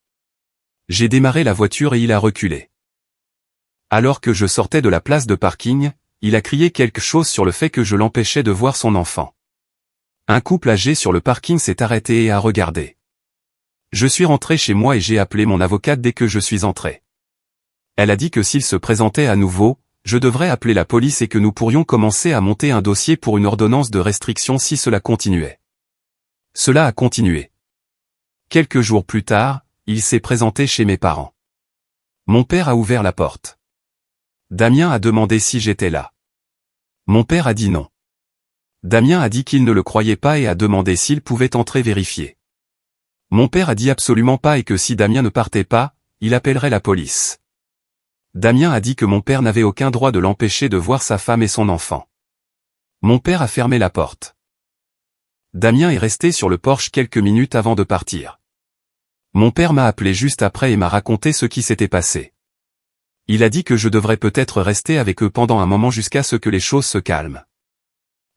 J'ai démarré la voiture et il a reculé. Alors que je sortais de la place de parking, il a crié quelque chose sur le fait que je l'empêchais de voir son enfant. Un couple âgé sur le parking s'est arrêté et a regardé. Je suis rentré chez moi et j'ai appelé mon avocate dès que je suis entré. Elle a dit que s'il se présentait à nouveau, je devrais appeler la police et que nous pourrions commencer à monter un dossier pour une ordonnance de restriction si cela continuait. Cela a continué. Quelques jours plus tard, il s'est présenté chez mes parents. Mon père a ouvert la porte. Damien a demandé si j'étais là. Mon père a dit non. Damien a dit qu'il ne le croyait pas et a demandé s'il pouvait entrer vérifier. Mon père a dit absolument pas et que si Damien ne partait pas, il appellerait la police. Damien a dit que mon père n'avait aucun droit de l'empêcher de voir sa femme et son enfant. Mon père a fermé la porte. Damien est resté sur le porche quelques minutes avant de partir. Mon père m'a appelé juste après et m'a raconté ce qui s'était passé. Il a dit que je devrais peut-être rester avec eux pendant un moment jusqu'à ce que les choses se calment.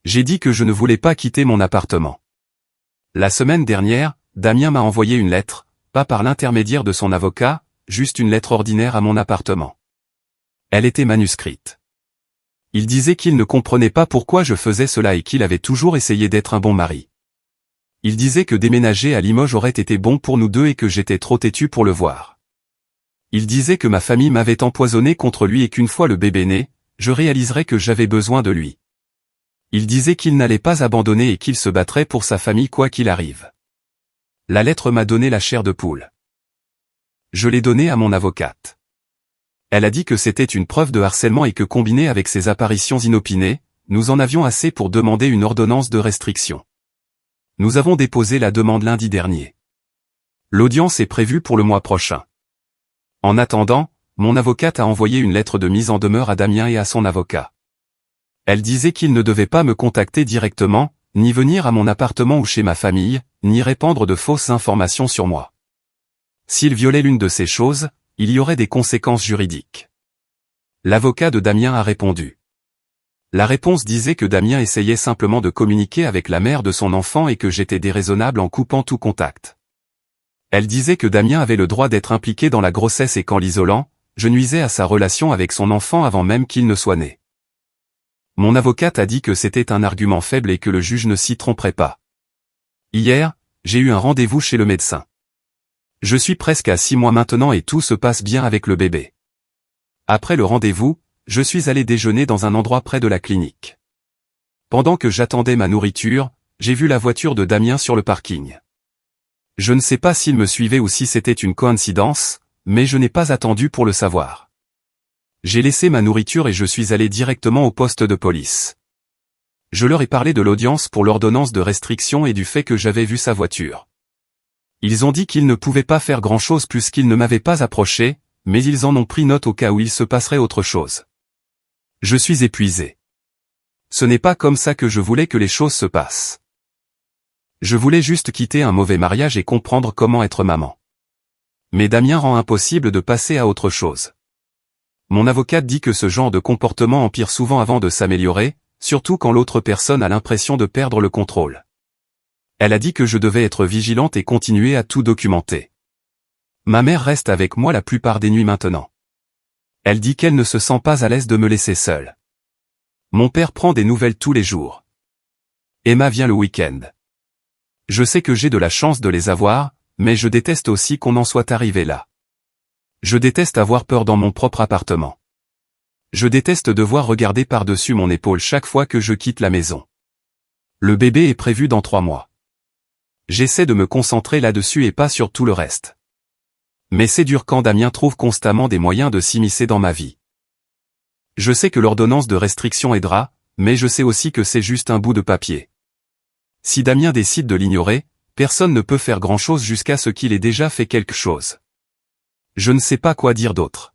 J'ai dit que je ne voulais pas quitter mon appartement. La semaine dernière, Damien m'a envoyé une lettre, pas par l'intermédiaire de son avocat, juste une lettre ordinaire à mon appartement. Elle était manuscrite. Il disait qu'il ne comprenait pas pourquoi je faisais cela et qu'il avait toujours essayé d'être un bon mari. Il disait que déménager à Limoges aurait été bon pour nous deux et que j'étais trop têtu pour le voir. Il disait que ma famille m'avait empoisonné contre lui et qu'une fois le bébé né, je réaliserais que j'avais besoin de lui. Il disait qu'il n'allait pas abandonner et qu'il se battrait pour sa famille quoi qu'il arrive. La lettre m'a donné la chair de poule. Je l'ai donnée à mon avocate. Elle a dit que c'était une preuve de harcèlement et que combiné avec ses apparitions inopinées, nous en avions assez pour demander une ordonnance de restriction. Nous avons déposé la demande lundi dernier. L'audience est prévue pour le mois prochain. En attendant, mon avocate a envoyé une lettre de mise en demeure à Damien et à son avocat. Elle disait qu'il ne devait pas me contacter directement, ni venir à mon appartement ou chez ma famille, ni répandre de fausses informations sur moi. S'il violait l'une de ces choses, il y aurait des conséquences juridiques. L'avocat de Damien a répondu. La réponse disait que Damien essayait simplement de communiquer avec la mère de son enfant et que j'étais déraisonnable en coupant tout contact. Elle disait que Damien avait le droit d'être impliqué dans la grossesse et qu'en l'isolant, je nuisais à sa relation avec son enfant avant même qu'il ne soit né. Mon avocate a dit que c'était un argument faible et que le juge ne s'y tromperait pas. Hier, j'ai eu un rendez-vous chez le médecin. Je suis presque à 6 mois maintenant et tout se passe bien avec le bébé. Après le rendez-vous, je suis allé déjeuner dans un endroit près de la clinique. Pendant que j'attendais ma nourriture, j'ai vu la voiture de Damien sur le parking. Je ne sais pas s'il me suivait ou si c'était une coïncidence, mais je n'ai pas attendu pour le savoir. J'ai laissé ma nourriture et je suis allé directement au poste de police. Je leur ai parlé de l'audience pour l'ordonnance de restriction et du fait que j'avais vu sa voiture. Ils ont dit qu'ils ne pouvaient pas faire grand-chose puisqu'ils ne m'avaient pas approché, mais ils en ont pris note au cas où il se passerait autre chose. Je suis épuisé. Ce n'est pas comme ça que je voulais que les choses se passent. Je voulais juste quitter un mauvais mariage et comprendre comment être maman. Mais Damien rend impossible de passer à autre chose. Mon avocate dit que ce genre de comportement empire souvent avant de s'améliorer, surtout quand l'autre personne a l'impression de perdre le contrôle. Elle a dit que je devais être vigilante et continuer à tout documenter. Ma mère reste avec moi la plupart des nuits maintenant. Elle dit qu'elle ne se sent pas à l'aise de me laisser seule. Mon père prend des nouvelles tous les jours. Emma vient le week-end. Je sais que j'ai de la chance de les avoir, mais je déteste aussi qu'on en soit arrivé là. Je déteste avoir peur dans mon propre appartement. Je déteste devoir regarder par-dessus mon épaule chaque fois que je quitte la maison. Le bébé est prévu dans 3 mois. J'essaie de me concentrer là-dessus et pas sur tout le reste. Mais c'est dur quand Damien trouve constamment des moyens de s'immiscer dans ma vie. Je sais que l'ordonnance de restriction aidera, mais je sais aussi que c'est juste un bout de papier. Si Damien décide de l'ignorer, personne ne peut faire grand-chose jusqu'à ce qu'il ait déjà fait quelque chose. Je ne sais pas quoi dire d'autre.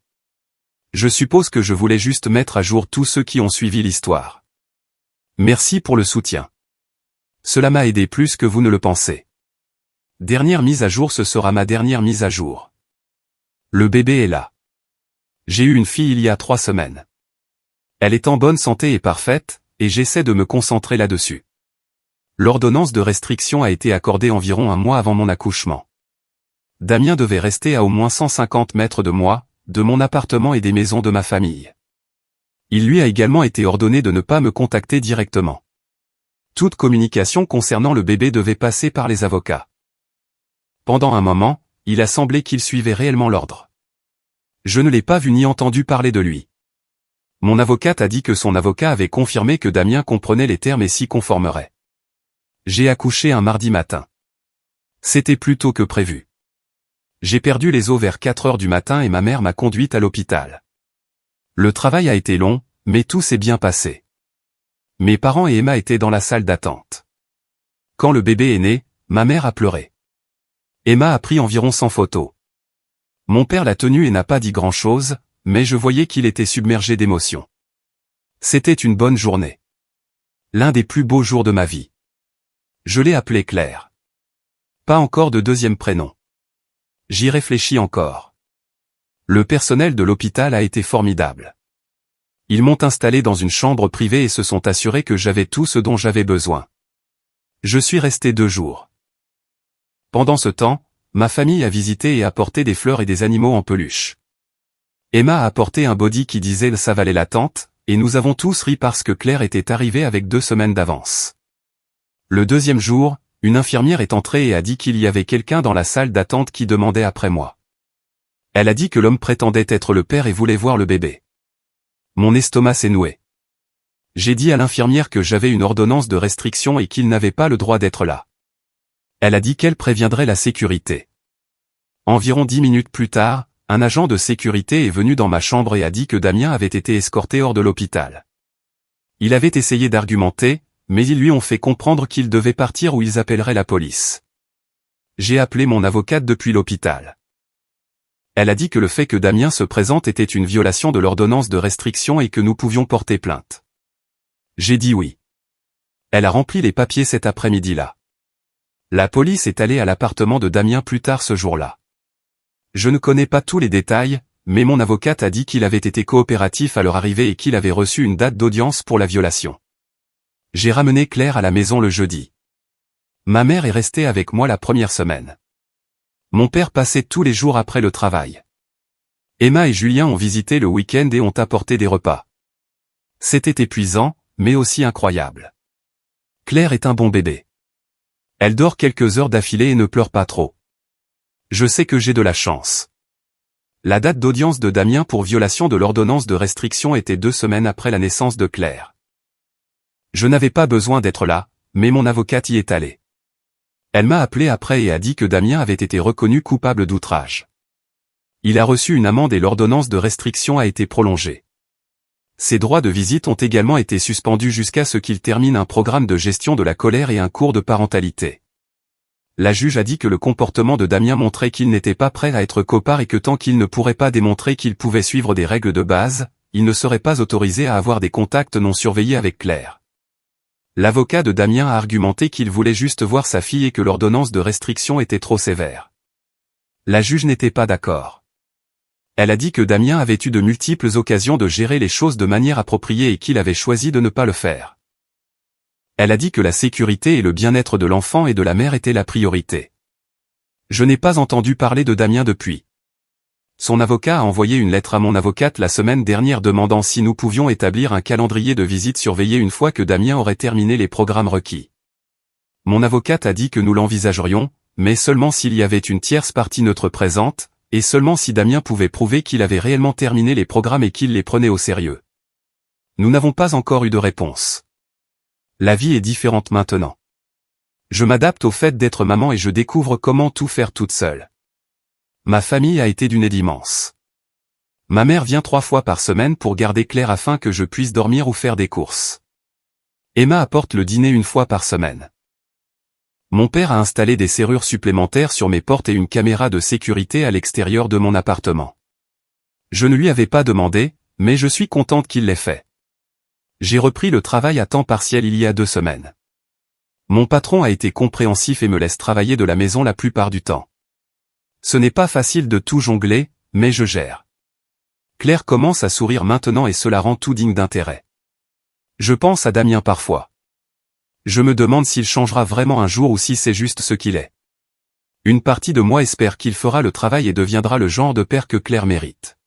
Je suppose que je voulais juste mettre à jour tous ceux qui ont suivi l'histoire. Merci pour le soutien. Cela m'a aidé plus que vous ne le pensez. Dernière mise à jour, ce sera ma dernière mise à jour. Le bébé est là. J'ai eu une fille il y a 3 semaines. Elle est en bonne santé et parfaite, et j'essaie de me concentrer là-dessus. L'ordonnance de restriction a été accordée environ un mois avant mon accouchement. Damien devait rester à au moins 150 mètres de moi, de mon appartement et des maisons de ma famille. Il lui a également été ordonné de ne pas me contacter directement. Toute communication concernant le bébé devait passer par les avocats. Pendant un moment, il a semblé qu'il suivait réellement l'ordre. Je ne l'ai pas vu ni entendu parler de lui. Mon avocate a dit que son avocat avait confirmé que Damien comprenait les termes et s'y conformerait. J'ai accouché un mardi matin. C'était plus tôt que prévu. J'ai perdu les os vers 4 heures du matin et ma mère m'a conduite à l'hôpital. Le travail a été long, mais tout s'est bien passé. Mes parents et Emma étaient dans la salle d'attente. Quand le bébé est né, ma mère a pleuré. Emma a pris environ 100 photos. Mon père l'a tenu et n'a pas dit grand-chose, mais je voyais qu'il était submergé d'émotions. C'était une bonne journée. L'un des plus beaux jours de ma vie. Je l'ai appelée Claire. Pas encore de deuxième prénom. J'y réfléchis encore. Le personnel de l'hôpital a été formidable. Ils m'ont installé dans une chambre privée et se sont assurés que j'avais tout ce dont j'avais besoin. Je suis resté 2 jours. Pendant ce temps, ma famille a visité et apporté des fleurs et des animaux en peluche. Emma a apporté un body qui disait « ça valait l'attente » et nous avons tous ri parce que Claire était arrivée avec 2 semaines d'avance. Le deuxième jour, une infirmière est entrée et a dit qu'il y avait quelqu'un dans la salle d'attente qui demandait après moi. Elle a dit que l'homme prétendait être le père et voulait voir le bébé. Mon estomac s'est noué. J'ai dit à l'infirmière que j'avais une ordonnance de restriction et qu'il n'avait pas le droit d'être là. Elle a dit qu'elle préviendrait la sécurité. Environ 10 minutes plus tard, un agent de sécurité est venu dans ma chambre et a dit que Damien avait été escorté hors de l'hôpital. Il avait essayé d'argumenter, mais ils lui ont fait comprendre qu'il devait partir ou ils appelleraient la police. J'ai appelé mon avocate depuis l'hôpital. Elle a dit que le fait que Damien se présente était une violation de l'ordonnance de restriction et que nous pouvions porter plainte. J'ai dit oui. Elle a rempli les papiers cet après-midi-là. La police est allée à l'appartement de Damien plus tard ce jour-là. Je ne connais pas tous les détails, mais mon avocate a dit qu'il avait été coopératif à leur arrivée et qu'il avait reçu une date d'audience pour la violation. J'ai ramené Claire à la maison le jeudi. Ma mère est restée avec moi la première semaine. Mon père passait tous les jours après le travail. Emma et Julien ont visité le week-end et ont apporté des repas. C'était épuisant, mais aussi incroyable. Claire est un bon bébé. Elle dort quelques heures d'affilée et ne pleure pas trop. Je sais que j'ai de la chance. La date d'audience de Damien pour violation de l'ordonnance de restriction était 2 semaines après la naissance de Claire. Je n'avais pas besoin d'être là, mais mon avocate y est allée. Elle m'a appelé après et a dit que Damien avait été reconnu coupable d'outrage. Il a reçu une amende et l'ordonnance de restriction a été prolongée. Ses droits de visite ont également été suspendus jusqu'à ce qu'il termine un programme de gestion de la colère et un cours de parentalité. La juge a dit que le comportement de Damien montrait qu'il n'était pas prêt à être copart et que tant qu'il ne pourrait pas démontrer qu'il pouvait suivre des règles de base, il ne serait pas autorisé à avoir des contacts non surveillés avec Claire. L'avocat de Damien a argumenté qu'il voulait juste voir sa fille et que l'ordonnance de restriction était trop sévère. La juge n'était pas d'accord. Elle a dit que Damien avait eu de multiples occasions de gérer les choses de manière appropriée et qu'il avait choisi de ne pas le faire. Elle a dit que la sécurité et le bien-être de l'enfant et de la mère étaient la priorité. Je n'ai pas entendu parler de Damien depuis. Son avocat a envoyé une lettre à mon avocate la semaine dernière demandant si nous pouvions établir un calendrier de visite surveillé une fois que Damien aurait terminé les programmes requis. Mon avocate a dit que nous l'envisagerions, mais seulement s'il y avait une tierce partie neutre présente, et seulement si Damien pouvait prouver qu'il avait réellement terminé les programmes et qu'il les prenait au sérieux. Nous n'avons pas encore eu de réponse. La vie est différente maintenant. Je m'adapte au fait d'être maman et je découvre comment tout faire toute seule. Ma famille a été d'une aide immense. Ma mère vient 3 fois par semaine pour garder Claire afin que je puisse dormir ou faire des courses. Emma apporte le dîner 1 fois par semaine. Mon père a installé des serrures supplémentaires sur mes portes et une caméra de sécurité à l'extérieur de mon appartement. Je ne lui avais pas demandé, mais je suis contente qu'il l'ait fait. J'ai repris le travail à temps partiel il y a 2 semaines. Mon patron a été compréhensif et me laisse travailler de la maison la plupart du temps. Ce n'est pas facile de tout jongler, Mais je gère. Claire commence à sourire maintenant et cela rend tout digne d'intérêt. Je pense à Damien parfois. Je me demande s'il changera vraiment un jour ou si c'est juste ce qu'il est. Une partie de moi espère qu'il fera le travail et deviendra le genre de père que Claire mérite.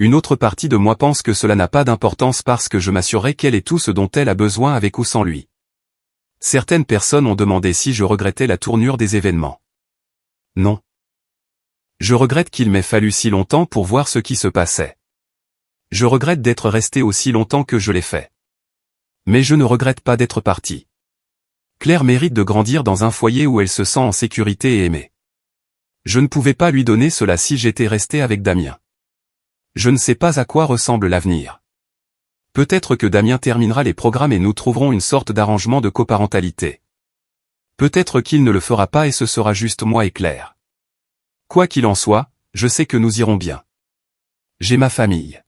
Une autre partie de moi pense que cela n'a pas d'importance parce que je m'assurerai qu'elle ait tout ce dont elle a besoin avec ou sans lui. Certaines personnes ont demandé si je regrettais la tournure des événements. Non. Je regrette qu'il m'ait fallu si longtemps pour voir ce qui se passait. Je regrette d'être resté aussi longtemps que je l'ai fait. Mais je ne regrette pas d'être parti. Claire mérite de grandir dans un foyer où elle se sent en sécurité et aimée. Je ne pouvais pas lui donner cela si j'étais resté avec Damien. Je ne sais pas à quoi ressemble l'avenir. Peut-être que Damien terminera les programmes et nous trouverons une sorte d'arrangement de coparentalité. Peut-être qu'il ne le fera pas et ce sera juste moi et Claire. Quoi qu'il en soit, je sais que nous irons bien. J'ai ma famille.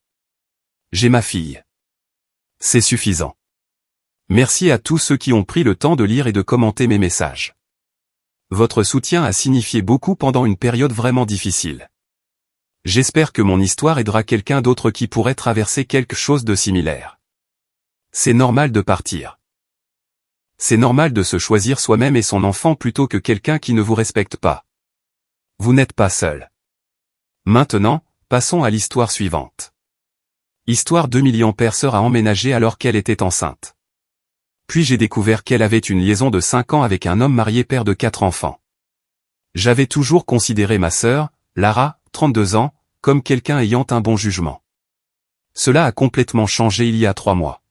J'ai ma fille. C'est suffisant. Merci à tous ceux qui ont pris le temps de lire et de commenter mes messages. Votre soutien a signifié beaucoup pendant une période vraiment difficile. J'espère que mon histoire aidera quelqu'un d'autre qui pourrait traverser quelque chose de similaire. C'est normal de partir. C'est normal de se choisir soi-même et son enfant plutôt que quelqu'un qui ne vous respecte pas. Vous n'êtes pas seul. Maintenant, passons à l'histoire suivante. Histoire 2 millions sœur a emménagé alors qu'elle était enceinte. Puis j'ai découvert qu'elle avait une liaison de 5 ans avec un homme marié père de 4 enfants. J'avais toujours considéré ma sœur, Lara, 32 ans, comme quelqu'un ayant un bon jugement. Cela a complètement changé il y a 3 mois.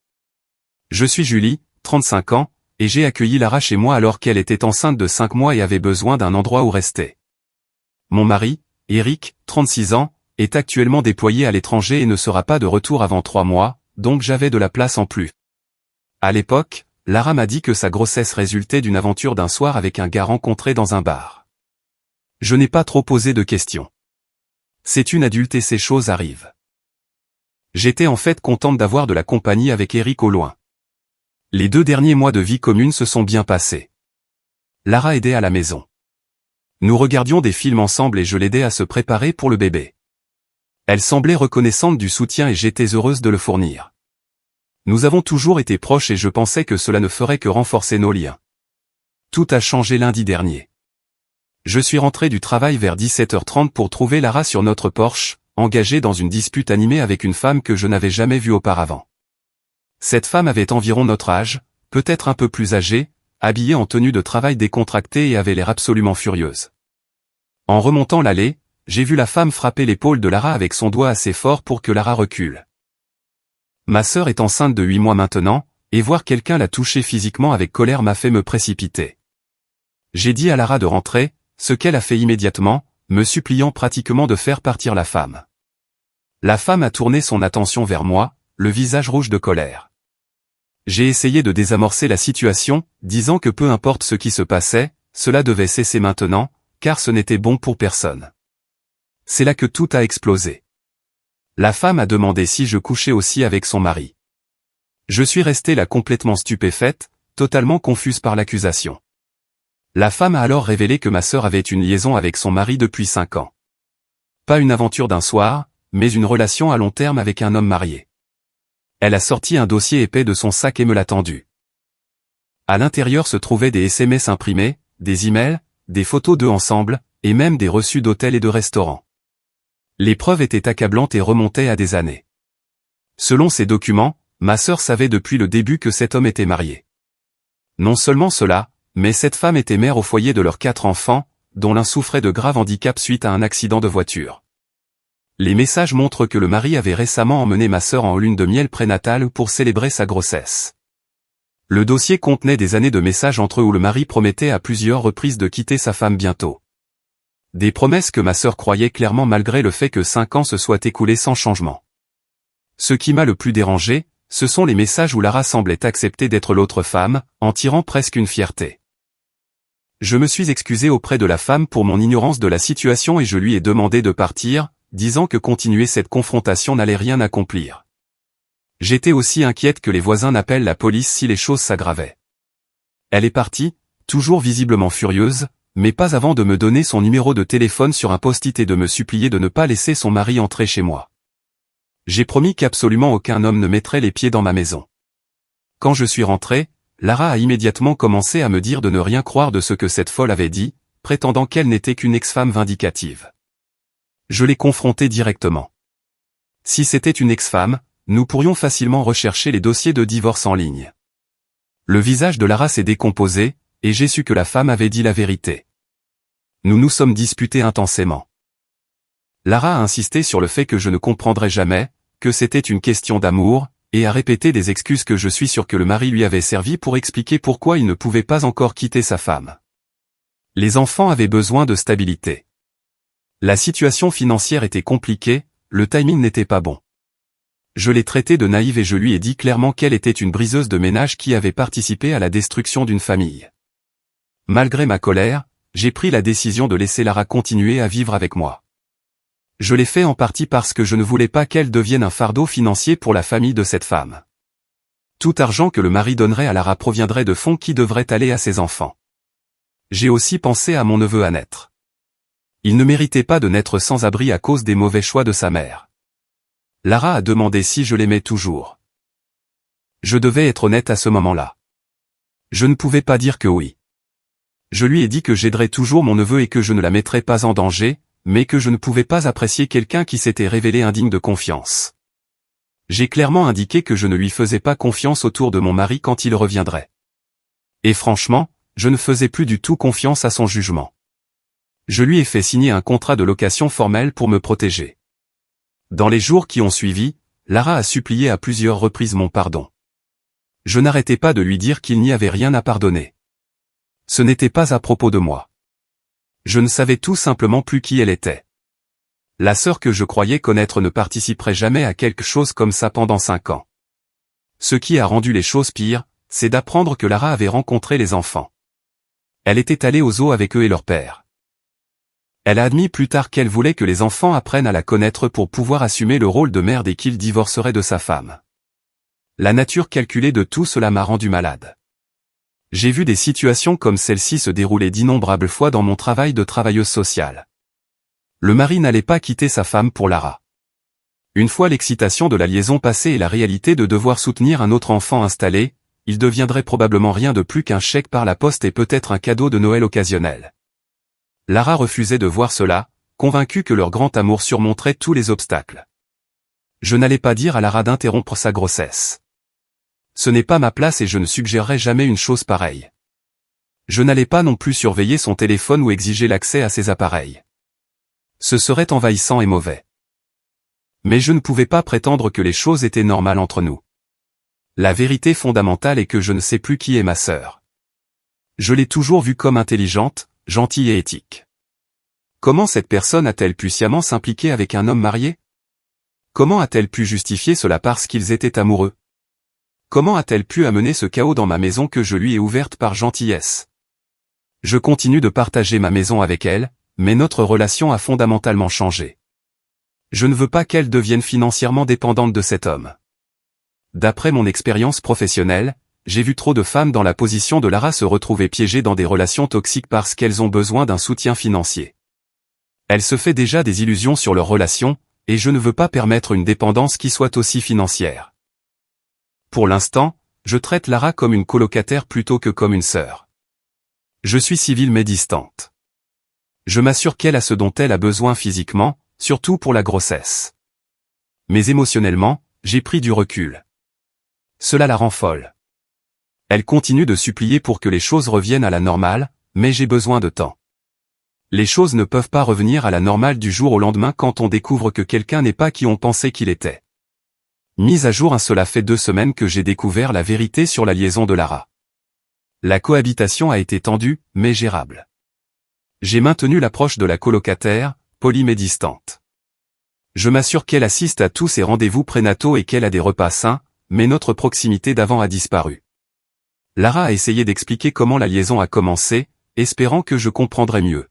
Je suis Julie, 35 ans, et j'ai accueilli Lara chez moi alors qu'elle était enceinte de 5 mois et avait besoin d'un endroit où rester. Mon mari, Eric, 36 ans, est actuellement déployé à l'étranger et ne sera pas de retour avant 3 mois, donc j'avais de la place en plus. À l'époque, Lara m'a dit que sa grossesse résultait d'une aventure d'un soir avec un gars rencontré dans un bar. Je n'ai pas trop posé de questions. C'est une adulte et ces choses arrivent. J'étais en fait contente d'avoir de la compagnie avec Eric au loin. Les 2 derniers mois de vie commune se sont bien passés. Lara aidait à la maison. Nous regardions des films ensemble et je l'aidais à se préparer pour le bébé. Elle semblait reconnaissante du soutien et j'étais heureuse de le fournir. Nous avons toujours été proches et je pensais que cela ne ferait que renforcer nos liens. Tout a changé lundi dernier. Je suis rentré du travail vers 17h30 pour trouver Lara sur notre porche, engagée dans une dispute animée avec une femme que je n'avais jamais vue auparavant. Cette femme avait environ notre âge, peut-être un peu plus âgée, habillée en tenue de travail décontractée et avait l'air absolument furieuse. En remontant l'allée, j'ai vu la femme frapper l'épaule de Lara avec son doigt assez fort pour que Lara recule. Ma sœur est enceinte de 8 mois maintenant, et voir quelqu'un la toucher physiquement avec colère m'a fait me précipiter. J'ai dit à Lara de rentrer, ce qu'elle a fait immédiatement, me suppliant pratiquement de faire partir la femme. La femme a tourné son attention vers moi, le visage rouge de colère. J'ai essayé de désamorcer la situation, disant que peu importe ce qui se passait, cela devait cesser maintenant, car ce n'était bon pour personne. C'est là que tout a explosé. La femme a demandé si je couchais aussi avec son mari. Je suis restée là complètement stupéfaite, totalement confuse par l'accusation. La femme a alors révélé que ma sœur avait une liaison avec son mari depuis 5 ans. Pas une aventure d'un soir, mais une relation à long terme avec un homme marié. Elle a sorti un dossier épais de son sac et me l'a tendu. À l'intérieur se trouvaient des SMS imprimés, des emails, des photos d'eux ensemble, et même des reçus d'hôtels et de restaurants. Les preuves étaient accablantes et remontaient à des années. Selon ces documents, ma sœur savait depuis le début que cet homme était marié. Non seulement cela, mais cette femme était mère au foyer de leurs 4 enfants, dont l'un souffrait de graves handicaps suite à un accident de voiture. Les messages montrent que le mari avait récemment emmené ma sœur en lune de miel prénatale pour célébrer sa grossesse. Le dossier contenait des années de messages entre eux où le mari promettait à plusieurs reprises de quitter sa femme bientôt. Des promesses que ma sœur croyait clairement malgré le fait que 5 ans se soient écoulés sans changement. Ce qui m'a le plus dérangé, ce sont les messages où Lara semblait accepter d'être l'autre femme, en tirant presque une fierté. Je me suis excusé auprès de la femme pour mon ignorance de la situation et je lui ai demandé de partir, disant que continuer cette confrontation n'allait rien accomplir. J'étais aussi inquiète que les voisins n'appellent la police si les choses s'aggravaient. Elle est partie, toujours visiblement furieuse, mais pas avant de me donner son numéro de téléphone sur un post-it et de me supplier de ne pas laisser son mari entrer chez moi. J'ai promis qu'absolument aucun homme ne mettrait les pieds dans ma maison. Quand je suis rentré, Lara a immédiatement commencé à me dire de ne rien croire de ce que cette folle avait dit, prétendant qu'elle n'était qu'une ex-femme vindicative. Je l'ai confrontée directement. Si c'était une ex-femme, nous pourrions facilement rechercher les dossiers de divorce en ligne. Le visage de Lara s'est décomposé, et j'ai su que la femme avait dit la vérité. Nous nous sommes disputés intensément. Lara a insisté sur le fait que je ne comprendrais jamais, que c'était une question d'amour, et a répété des excuses que je suis sûr que le mari lui avait servi pour expliquer pourquoi il ne pouvait pas encore quitter sa femme. Les enfants avaient besoin de stabilité. La situation financière était compliquée, le timing n'était pas bon. Je l'ai traitée de naïve et je lui ai dit clairement qu'elle était une briseuse de ménage qui avait participé à la destruction d'une famille. Malgré ma colère, j'ai pris la décision de laisser Lara continuer à vivre avec moi. Je l'ai fait en partie parce que je ne voulais pas qu'elle devienne un fardeau financier pour la famille de cette femme. Tout argent que le mari donnerait à Lara proviendrait de fonds qui devraient aller à ses enfants. J'ai aussi pensé à mon neveu à naître. Il ne méritait pas de naître sans abri à cause des mauvais choix de sa mère. Lara a demandé si je l'aimais toujours. Je devais être honnête à ce moment-là. Je ne pouvais pas dire que oui. Je lui ai dit que j'aiderais toujours mon neveu et que je ne la mettrais pas en danger, mais que je ne pouvais pas apprécier quelqu'un qui s'était révélé indigne de confiance. J'ai clairement indiqué que je ne lui faisais pas confiance autour de mon mari quand il reviendrait. Et franchement, je ne faisais plus du tout confiance à son jugement. Je lui ai fait signer un contrat de location formel pour me protéger. Dans les jours qui ont suivi, Lara a supplié à plusieurs reprises mon pardon. Je n'arrêtais pas de lui dire qu'il n'y avait rien à pardonner. Ce n'était pas à propos de moi. Je ne savais tout simplement plus qui elle était. La sœur que je croyais connaître ne participerait jamais à quelque chose comme ça pendant 5 ans. Ce qui a rendu les choses pires, c'est d'apprendre que Lara avait rencontré les enfants. Elle était allée au zoo avec eux et leur père. Elle a admis plus tard qu'elle voulait que les enfants apprennent à la connaître pour pouvoir assumer le rôle de mère dès qu'il divorcerait de sa femme. La nature calculée de tout cela m'a rendu malade. J'ai vu des situations comme celle-ci se dérouler d'innombrables fois dans mon travail de travailleuse sociale. Le mari n'allait pas quitter sa femme pour Lara. Une fois l'excitation de la liaison passée et la réalité de devoir soutenir un autre enfant installé, il deviendrait probablement rien de plus qu'un chèque par la poste et peut-être un cadeau de Noël occasionnel. Lara refusait de voir cela, convaincue que leur grand amour surmonterait tous les obstacles. Je n'allais pas dire à Lara d'interrompre sa grossesse. Ce n'est pas ma place et je ne suggérerais jamais une chose pareille. Je n'allais pas non plus surveiller son téléphone ou exiger l'accès à ses appareils. Ce serait envahissant et mauvais. Mais je ne pouvais pas prétendre que les choses étaient normales entre nous. La vérité fondamentale est que je ne sais plus qui est ma sœur. Je l'ai toujours vue comme intelligente, gentille et éthique. Comment cette personne a-t-elle pu sciemment s'impliquer avec un homme marié? Comment a-t-elle pu justifier cela parce qu'ils étaient amoureux? Comment a-t-elle pu amener ce chaos dans ma maison que je lui ai ouverte par gentillesse? Je continue de partager ma maison avec elle, mais notre relation a fondamentalement changé. Je ne veux pas qu'elle devienne financièrement dépendante de cet homme. D'après mon expérience professionnelle, j'ai vu trop de femmes dans la position de Lara se retrouver piégées dans des relations toxiques parce qu'elles ont besoin d'un soutien financier. Elle se fait déjà des illusions sur leur relation, et je ne veux pas permettre une dépendance qui soit aussi financière. Pour l'instant, je traite Lara comme une colocataire plutôt que comme une sœur. Je suis civile mais distante. Je m'assure qu'elle a ce dont elle a besoin physiquement, surtout pour la grossesse. Mais émotionnellement, j'ai pris du recul. Cela la rend folle. Elle continue de supplier pour que les choses reviennent à la normale, mais j'ai besoin de temps. Les choses ne peuvent pas revenir à la normale du jour au lendemain quand on découvre que quelqu'un n'est pas qui on pensait qu'il était. Mise à jour, cela fait 2 semaines que j'ai découvert la vérité sur la liaison de Lara. La cohabitation a été tendue, mais gérable. J'ai maintenu l'approche de la colocataire, polie mais distante. Je m'assure qu'elle assiste à tous ses rendez-vous prénataux et qu'elle a des repas sains, mais notre proximité d'avant a disparu. Lara a essayé d'expliquer comment la liaison a commencé, espérant que je comprendrais mieux.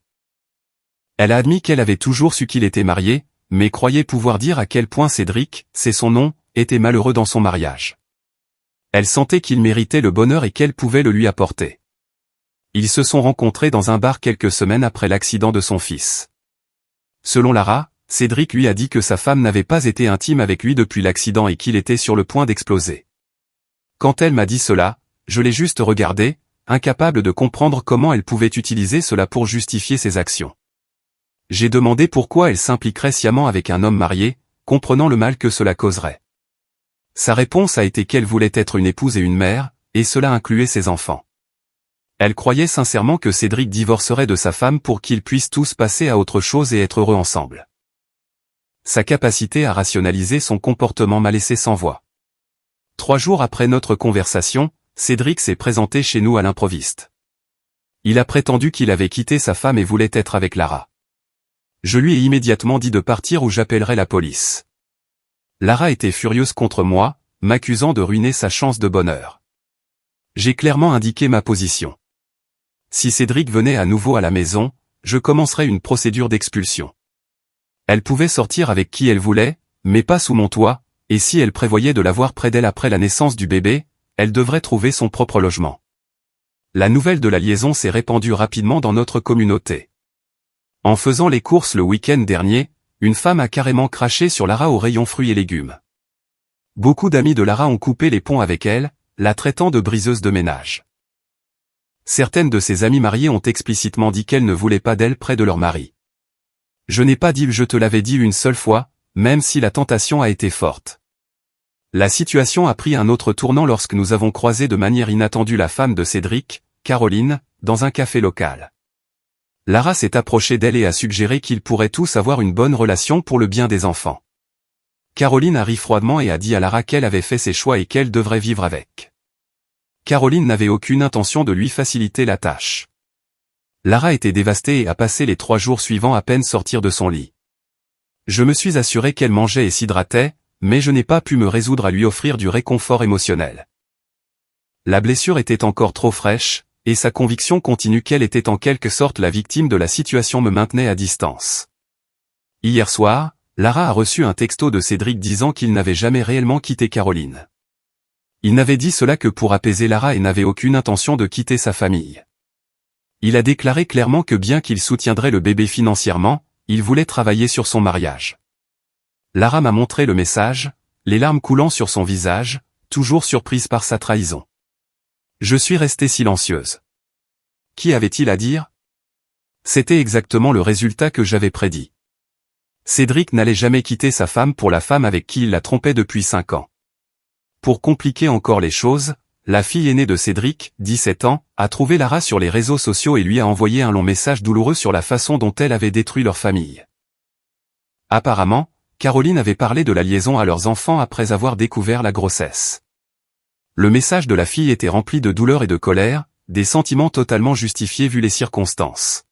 Elle a admis qu'elle avait toujours su qu'il était marié, mais croyait pouvoir dire à quel point Cédric, c'est son nom, était malheureux dans son mariage. Elle sentait qu'il méritait le bonheur et qu'elle pouvait le lui apporter. Ils se sont rencontrés dans un bar quelques semaines après l'accident de son fils. Selon Lara, Cédric lui a dit que sa femme n'avait pas été intime avec lui depuis l'accident et qu'il était sur le point d'exploser. Quand elle m'a dit cela, je l'ai juste regardée, incapable de comprendre comment elle pouvait utiliser cela pour justifier ses actions. J'ai demandé pourquoi elle s'impliquerait sciemment avec un homme marié, comprenant le mal que cela causerait. Sa réponse a été qu'elle voulait être une épouse et une mère, et cela incluait ses enfants. Elle croyait sincèrement que Cédric divorcerait de sa femme pour qu'ils puissent tous passer à autre chose et être heureux ensemble. Sa capacité à rationaliser son comportement m'a laissé sans voix. 3 jours après notre conversation, Cédric s'est présenté chez nous à l'improviste. Il a prétendu qu'il avait quitté sa femme et voulait être avec Lara. Je lui ai immédiatement dit de partir ou j'appellerai la police. Lara était furieuse contre moi, m'accusant de ruiner sa chance de bonheur. J'ai clairement indiqué ma position. Si Cédric venait à nouveau à la maison, je commencerais une procédure d'expulsion. Elle pouvait sortir avec qui elle voulait, mais pas sous mon toit, et si elle prévoyait de l'avoir près d'elle après la naissance du bébé, elle devrait trouver son propre logement. La nouvelle de la liaison s'est répandue rapidement dans notre communauté. En faisant les courses le week-end dernier, une femme a carrément craché sur Lara au rayon fruits et légumes. Beaucoup d'amis de Lara ont coupé les ponts avec elle, la traitant de briseuse de ménage. Certaines de ses amies mariées ont explicitement dit qu'elles ne voulaient pas d'elle près de leur mari. Je n'ai pas dit « je te l'avais dit » une seule fois, même si la tentation a été forte. La situation a pris un autre tournant lorsque nous avons croisé de manière inattendue la femme de Cédric, Caroline, dans un café local. Lara s'est approchée d'elle et a suggéré qu'ils pourraient tous avoir une bonne relation pour le bien des enfants. Caroline a ri froidement et a dit à Lara qu'elle avait fait ses choix et qu'elle devrait vivre avec. Caroline n'avait aucune intention de lui faciliter la tâche. Lara était dévastée et a passé les 3 jours suivants à peine sortir de son lit. Je me suis assuré qu'elle mangeait et s'hydratait, mais je n'ai pas pu me résoudre à lui offrir du réconfort émotionnel. La blessure était encore trop fraîche, et sa conviction continue qu'elle était en quelque sorte la victime de la situation me maintenait à distance. Hier soir, Lara a reçu un texto de Cédric disant qu'il n'avait jamais réellement quitté Caroline. Il n'avait dit cela que pour apaiser Lara et n'avait aucune intention de quitter sa famille. Il a déclaré clairement que bien qu'il soutiendrait le bébé financièrement, il voulait travailler sur son mariage. Lara m'a montré le message, les larmes coulant sur son visage, toujours surprise par sa trahison. Je suis restée silencieuse. Qu'y avait-il à dire? C'était exactement le résultat que j'avais prédit. Cédric n'allait jamais quitter sa femme pour la femme avec qui il la trompait depuis 5 ans. Pour compliquer encore les choses, la fille aînée de Cédric, 17 ans, a trouvé Lara sur les réseaux sociaux et lui a envoyé un long message douloureux sur la façon dont elle avait détruit leur famille. Apparemment, Caroline avait parlé de la liaison à leurs enfants après avoir découvert la grossesse. Le message de la fille était rempli de douleur et de colère, des sentiments totalement justifiés vu les circonstances.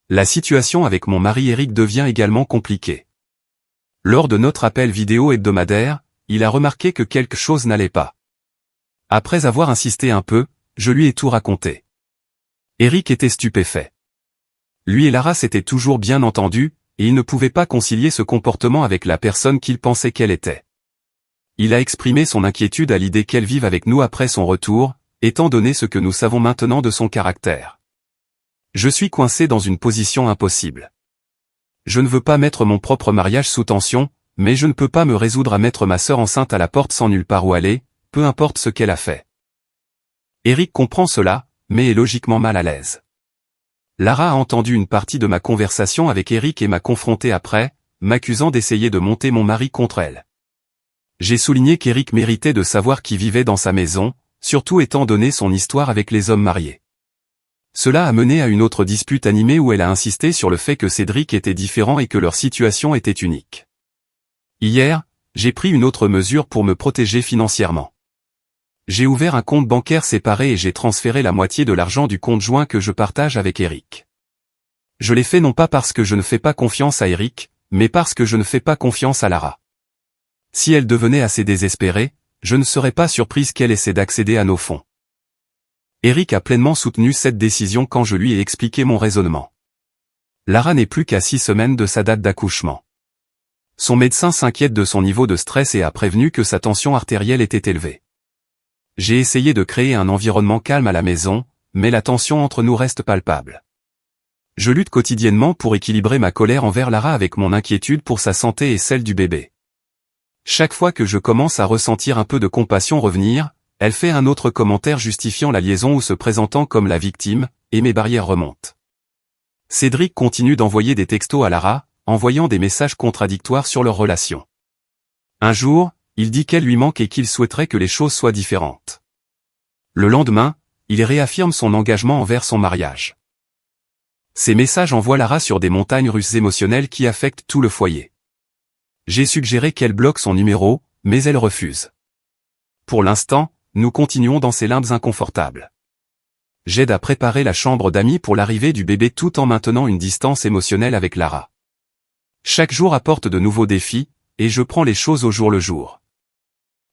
La situation avec mon mari Eric devient également compliquée. Lors de notre appel vidéo hebdomadaire, il a remarqué que quelque chose n'allait pas. Après avoir insisté un peu, je lui ai tout raconté. Eric était stupéfait. Lui et Lara s'étaient toujours bien entendus, et il ne pouvait pas concilier ce comportement avec la personne qu'il pensait qu'elle était. Il a exprimé son inquiétude à l'idée qu'elle vive avec nous après son retour, étant donné ce que nous savons maintenant de son caractère. Je suis coincé dans une position impossible. Je ne veux pas mettre mon propre mariage sous tension, mais je ne peux pas me résoudre à mettre ma sœur enceinte à la porte sans nulle part où aller, peu importe ce qu'elle a fait. Eric comprend cela, mais est logiquement mal à l'aise. Lara a entendu une partie de ma conversation avec Eric et m'a confronté après, m'accusant d'essayer de monter mon mari contre elle. J'ai souligné qu'Eric méritait de savoir qui vivait dans sa maison, surtout étant donné son histoire avec les hommes mariés. Cela a mené à une autre dispute animée où elle a insisté sur le fait que Cédric était différent et que leur situation était unique. Hier, j'ai pris une autre mesure pour me protéger financièrement. J'ai ouvert un compte bancaire séparé et j'ai transféré la moitié de l'argent du compte joint que je partage avec Eric. Je l'ai fait non pas parce que je ne fais pas confiance à Eric, mais parce que je ne fais pas confiance à Lara. Si elle devenait assez désespérée, je ne serais pas surprise qu'elle essaie d'accéder à nos fonds. Eric a pleinement soutenu cette décision quand je lui ai expliqué mon raisonnement. Lara n'est plus qu'à 6 semaines de sa date d'accouchement. Son médecin s'inquiète de son niveau de stress et a prévenu que sa tension artérielle était élevée. J'ai essayé de créer un environnement calme à la maison, mais la tension entre nous reste palpable. Je lutte quotidiennement pour équilibrer ma colère envers Lara avec mon inquiétude pour sa santé et celle du bébé. Chaque fois que je commence à ressentir un peu de compassion revenir, elle fait un autre commentaire justifiant la liaison ou se présentant comme la victime, et mes barrières remontent. Cédric continue d'envoyer des textos à Lara, envoyant des messages contradictoires sur leur relation. Un jour, il dit qu'elle lui manque et qu'il souhaiterait que les choses soient différentes. Le lendemain, il réaffirme son engagement envers son mariage. Ces messages envoient Lara sur des montagnes russes émotionnelles qui affectent tout le foyer. J'ai suggéré qu'elle bloque son numéro, mais elle refuse. Pour l'instant, nous continuons dans ces limbes inconfortables. J'aide à préparer la chambre d'amis pour l'arrivée du bébé tout en maintenant une distance émotionnelle avec Lara. Chaque jour apporte de nouveaux défis, et je prends les choses au jour le jour.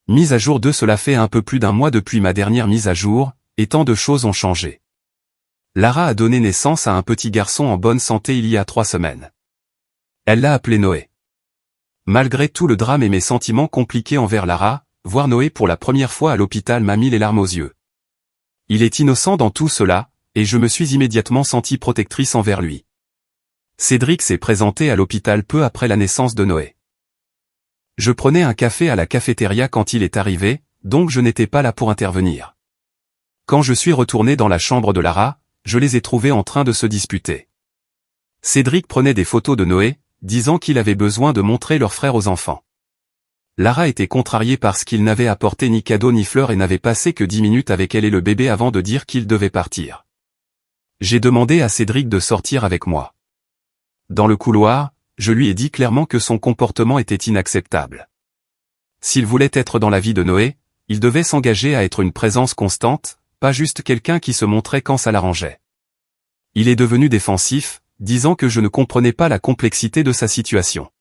Mise à jour 2. Cela fait un peu plus d'un mois depuis ma dernière mise à jour, et tant de choses ont changé. Lara a donné naissance à un petit garçon en bonne santé il y a 3 semaines. Elle l'a appelé Noé. Malgré tout le drame et mes sentiments compliqués envers Lara, voir Noé pour la première fois à l'hôpital m'a mis les larmes aux yeux. Il est innocent dans tout cela, et je me suis immédiatement sentie protectrice envers lui. Cédric s'est présenté à l'hôpital peu après la naissance de Noé. Je prenais un café à la cafétéria quand il est arrivé, donc je n'étais pas là pour intervenir. Quand je suis retourné dans la chambre de Lara, je les ai trouvés en train de se disputer. Cédric prenait des photos de Noé, disant qu'il avait besoin de montrer leur frère aux enfants. Lara était contrariée parce qu'il n'avait apporté ni cadeau ni fleurs et n'avait passé que 10 minutes avec elle et le bébé avant de dire qu'il devait partir. J'ai demandé à Cédric de sortir avec moi. Dans le couloir, je lui ai dit clairement que son comportement était inacceptable. S'il voulait être dans la vie de Noé, il devait s'engager à être une présence constante, pas juste quelqu'un qui se montrait quand ça l'arrangeait. Il est devenu défensif, disant que je ne comprenais pas la complexité de sa situation.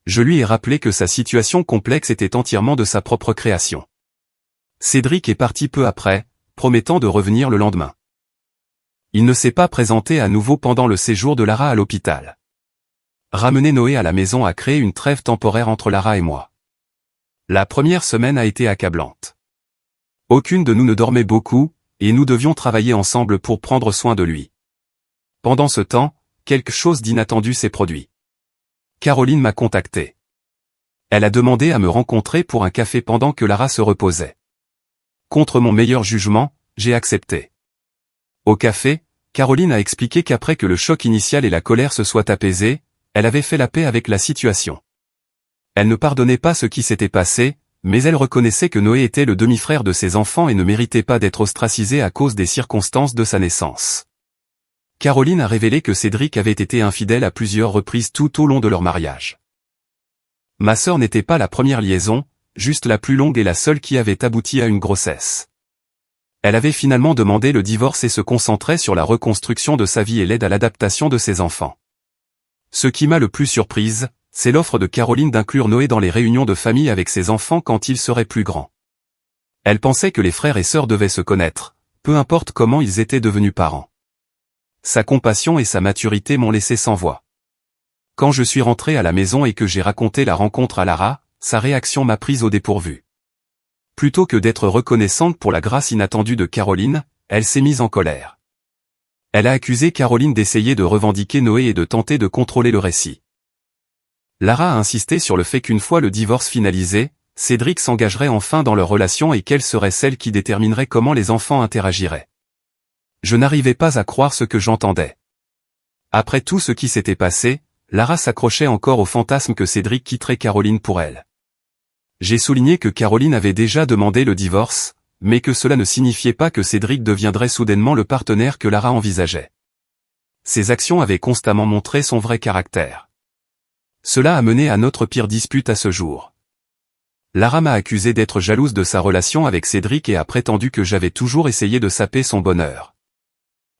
Je lui ai rappelé que sa situation complexe était entièrement de sa propre création. Cédric est parti peu après, promettant de revenir le lendemain. Il ne s'est pas présenté à nouveau pendant le séjour de Lara à l'hôpital. Ramener Noé à la maison a créé une trêve temporaire entre Lara et moi. La première semaine a été accablante. Aucune de nous ne dormait beaucoup, et nous devions travailler ensemble pour prendre soin de lui. Pendant ce temps, quelque chose d'inattendu s'est produit. Caroline m'a contacté. Elle a demandé à me rencontrer pour un café pendant que Lara se reposait. Contre mon meilleur jugement, j'ai accepté. Au café, Caroline a expliqué qu'après que le choc initial et la colère se soient apaisés, elle avait fait la paix avec la situation. Elle ne pardonnait pas ce qui s'était passé, mais elle reconnaissait que Noé était le demi-frère de ses enfants et ne méritait pas d'être ostracisé à cause des circonstances de sa naissance. Caroline a révélé que Cédric avait été infidèle à plusieurs reprises tout au long de leur mariage. Ma sœur n'était pas la première liaison, juste la plus longue et la seule qui avait abouti à une grossesse. Elle avait finalement demandé le divorce et se concentrait sur la reconstruction de sa vie et l'aide à l'adaptation de ses enfants. Ce qui m'a le plus surprise, c'est l'offre de Caroline d'inclure Noé dans les réunions de famille avec ses enfants quand ils seraient plus grands. Elle pensait que les frères et sœurs devaient se connaître, peu importe comment ils étaient devenus parents. Sa compassion et sa maturité m'ont laissé sans voix. Quand je suis rentré à la maison et que j'ai raconté la rencontre à Lara, sa réaction m'a prise au dépourvu. Plutôt que d'être reconnaissante pour la grâce inattendue de Caroline, elle s'est mise en colère. Elle a accusé Caroline d'essayer de revendiquer Noé et de tenter de contrôler le récit. Lara a insisté sur le fait qu'une fois le divorce finalisé, Cédric s'engagerait enfin dans leur relation et qu'elle serait celle qui déterminerait comment les enfants interagiraient. Je n'arrivais pas à croire ce que j'entendais. Après tout ce qui s'était passé, Lara s'accrochait encore au fantasme que Cédric quitterait Caroline pour elle. J'ai souligné que Caroline avait déjà demandé le divorce, mais que cela ne signifiait pas que Cédric deviendrait soudainement le partenaire que Lara envisageait. Ses actions avaient constamment montré son vrai caractère. Cela a mené à notre pire dispute à ce jour. Lara m'a accusé d'être jalouse de sa relation avec Cédric et a prétendu que j'avais toujours essayé de saper son bonheur.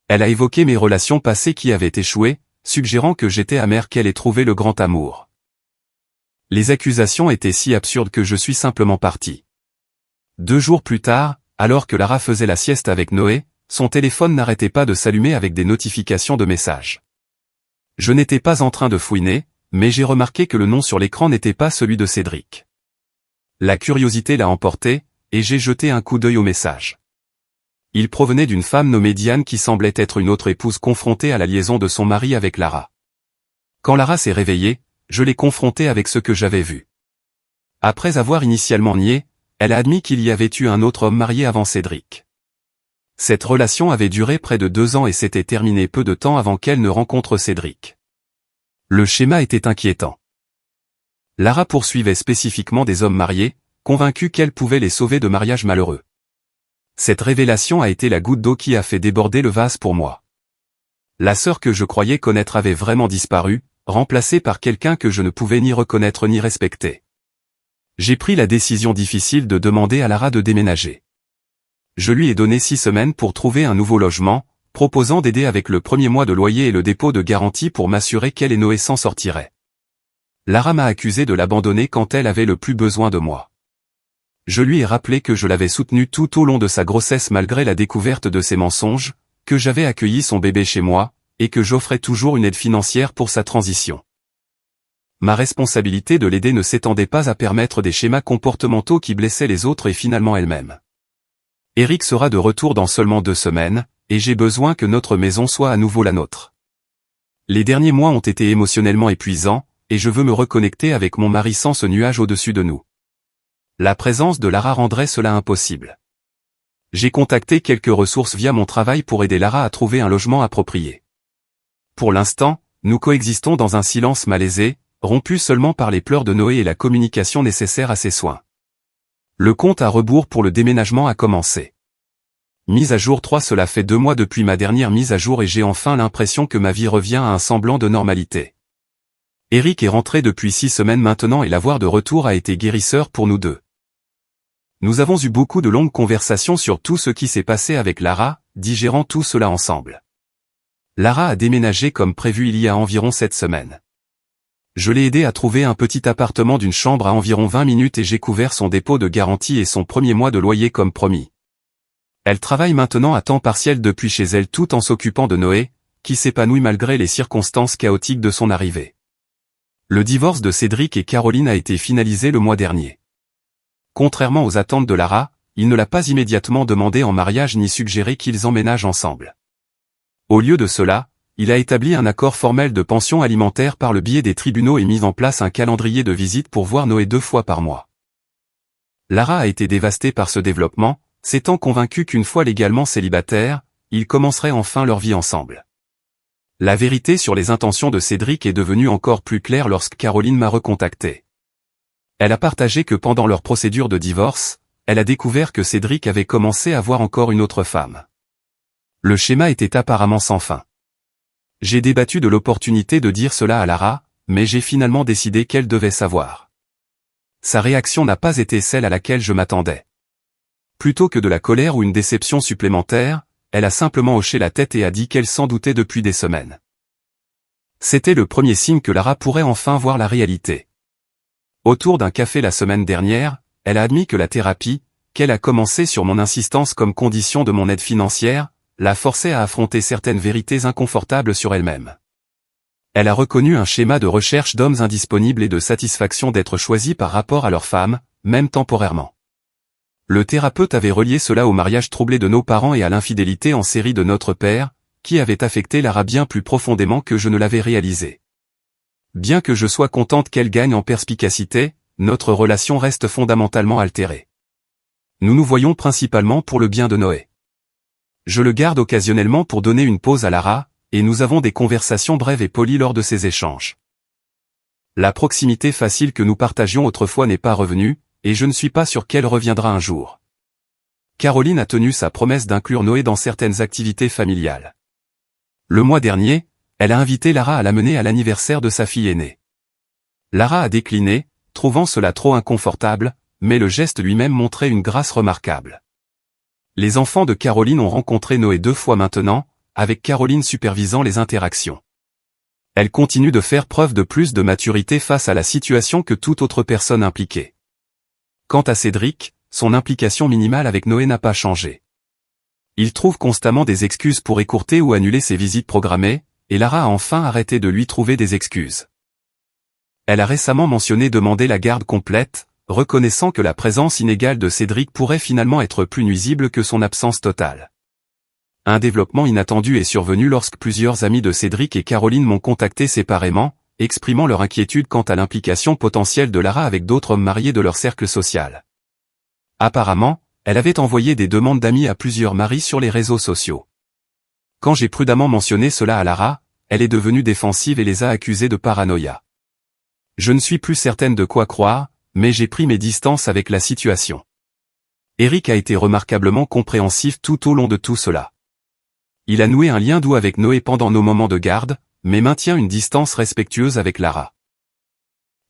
Elle a évoqué mes relations passées qui avaient échoué, suggérant que j'étais amère qu'elle ait trouvé le grand amour. Les accusations étaient si absurdes que je suis simplement parti. 2 jours plus tard, alors que Lara faisait la sieste avec Noé, son téléphone n'arrêtait pas de s'allumer avec des notifications de messages. Je n'étais pas en train de fouiner, mais j'ai remarqué que le nom sur l'écran n'était pas celui de Cédric. La curiosité l'a emporté, et j'ai jeté un coup d'œil au message. Il provenait d'une femme nommée Diane qui semblait être une autre épouse confrontée à la liaison de son mari avec Lara. Quand Lara s'est réveillée, je l'ai confrontée avec ce que j'avais vu. Après avoir initialement nié, elle a admis qu'il y avait eu un autre homme marié avant Cédric. Cette relation avait duré près de 2 ans et s'était terminée peu de temps avant qu'elle ne rencontre Cédric. Le schéma était inquiétant. Lara poursuivait spécifiquement des hommes mariés, convaincue qu'elle pouvait les sauver de mariages malheureux. Cette révélation a été la goutte d'eau qui a fait déborder le vase pour moi. La sœur que je croyais connaître avait vraiment disparu, remplacée par quelqu'un que je ne pouvais ni reconnaître ni respecter. J'ai pris la décision difficile de demander à Lara de déménager. Je lui ai donné 6 semaines pour trouver un nouveau logement, proposant d'aider avec le premier mois de loyer et le dépôt de garantie pour m'assurer qu'elle et Noé s'en sortiraient. Lara m'a accusé de l'abandonner quand elle avait le plus besoin de moi. Je lui ai rappelé que je l'avais soutenue tout au long de sa grossesse malgré la découverte de ses mensonges, que j'avais accueilli son bébé chez moi, et que j'offrais toujours une aide financière pour sa transition. Ma responsabilité de l'aider ne s'étendait pas à permettre des schémas comportementaux qui blessaient les autres et finalement elle-même. Eric sera de retour dans seulement 2 semaines, et j'ai besoin que notre maison soit à nouveau la nôtre. Les derniers mois ont été émotionnellement épuisants, et je veux me reconnecter avec mon mari sans ce nuage au-dessus de nous. La présence de Lara rendrait cela impossible. J'ai contacté quelques ressources via mon travail pour aider Lara à trouver un logement approprié. Pour l'instant, nous coexistons dans un silence malaisé, rompu seulement par les pleurs de Noé et la communication nécessaire à ses soins. Le compte à rebours pour le déménagement a commencé. Mise à jour 3. Cela fait 2 mois depuis ma dernière mise à jour et j'ai enfin l'impression que ma vie revient à un semblant de normalité. Eric est rentré depuis 6 semaines maintenant et l'avoir de retour a été guérisseur pour nous deux. Nous avons eu beaucoup de longues conversations sur tout ce qui s'est passé avec Lara, digérant tout cela ensemble. Lara a déménagé comme prévu il y a environ 7 semaines. Je l'ai aidé à trouver un petit appartement d'une chambre à environ 20 minutes et j'ai couvert son dépôt de garantie et son premier mois de loyer comme promis. Elle travaille maintenant à temps partiel depuis chez elle tout en s'occupant de Noé, qui s'épanouit malgré les circonstances chaotiques de son arrivée. Le divorce de Cédric et Caroline a été finalisé le mois dernier. Contrairement aux attentes de Lara, il ne l'a pas immédiatement demandé en mariage ni suggéré qu'ils emménagent ensemble. Au lieu de cela, il a établi un accord formel de pension alimentaire par le biais des tribunaux et mis en place un calendrier de visite pour voir Noé 2 fois par mois. Lara a été dévastée par ce développement, s'étant convaincue qu'une fois légalement célibataires, ils commenceraient enfin leur vie ensemble. La vérité sur les intentions de Cédric est devenue encore plus claire lorsque Caroline m'a recontacté. Elle a partagé que pendant leur procédure de divorce, elle a découvert que Cédric avait commencé à voir encore une autre femme. Le schéma était apparemment sans fin. J'ai débattu de l'opportunité de dire cela à Lara, mais j'ai finalement décidé qu'elle devait savoir. Sa réaction n'a pas été celle à laquelle je m'attendais. Plutôt que de la colère ou une déception supplémentaire, elle a simplement hoché la tête et a dit qu'elle s'en doutait depuis des semaines. C'était le premier signe que Lara pourrait enfin voir la réalité. Autour d'un café la semaine dernière, elle a admis que la thérapie, qu'elle a commencé sur mon insistance comme condition de mon aide financière, la forçait à affronter certaines vérités inconfortables sur elle-même. Elle a reconnu un schéma de recherche d'hommes indisponibles et de satisfaction d'être choisis par rapport à leur femme, même temporairement. Le thérapeute avait relié cela au mariage troublé de nos parents et à l'infidélité en série de notre père, qui avait affecté Lara bien plus profondément que je ne l'avais réalisé. Bien que je sois contente qu'elle gagne en perspicacité, notre relation reste fondamentalement altérée. Nous nous voyons principalement pour le bien de Noé. Je le garde occasionnellement pour donner une pause à Lara, et nous avons des conversations brèves et polies lors de ces échanges. La proximité facile que nous partagions autrefois n'est pas revenue, et je ne suis pas sûr qu'elle reviendra un jour. Caroline a tenu sa promesse d'inclure Noé dans certaines activités familiales. Le mois dernier, elle a invité Lara à l'amener à l'anniversaire de sa fille aînée. Lara a décliné, trouvant cela trop inconfortable, mais le geste lui-même montrait une grâce remarquable. Les enfants de Caroline ont rencontré Noé 2 fois maintenant, avec Caroline supervisant les interactions. Elle continue de faire preuve de plus de maturité face à la situation que toute autre personne impliquée. Quant à Cédric, son implication minimale avec Noé n'a pas changé. Il trouve constamment des excuses pour écourter ou annuler ses visites programmées, et Lara a enfin arrêté de lui trouver des excuses. Elle a récemment mentionné demander la garde complète, reconnaissant que la présence inégale de Cédric pourrait finalement être plus nuisible que son absence totale. Un développement inattendu est survenu lorsque plusieurs amis de Cédric et Caroline m'ont contacté séparément, exprimant leur inquiétude quant à l'implication potentielle de Lara avec d'autres hommes mariés de leur cercle social. Apparemment, elle avait envoyé des demandes d'amis à plusieurs maris sur les réseaux sociaux. Quand j'ai prudemment mentionné cela à Lara, elle est devenue défensive et les a accusés de paranoïa. Je ne suis plus certaine de quoi croire, mais j'ai pris mes distances avec la situation. Eric a été remarquablement compréhensif tout au long de tout cela. Il a noué un lien doux avec Noé pendant nos moments de garde, mais maintient une distance respectueuse avec Lara.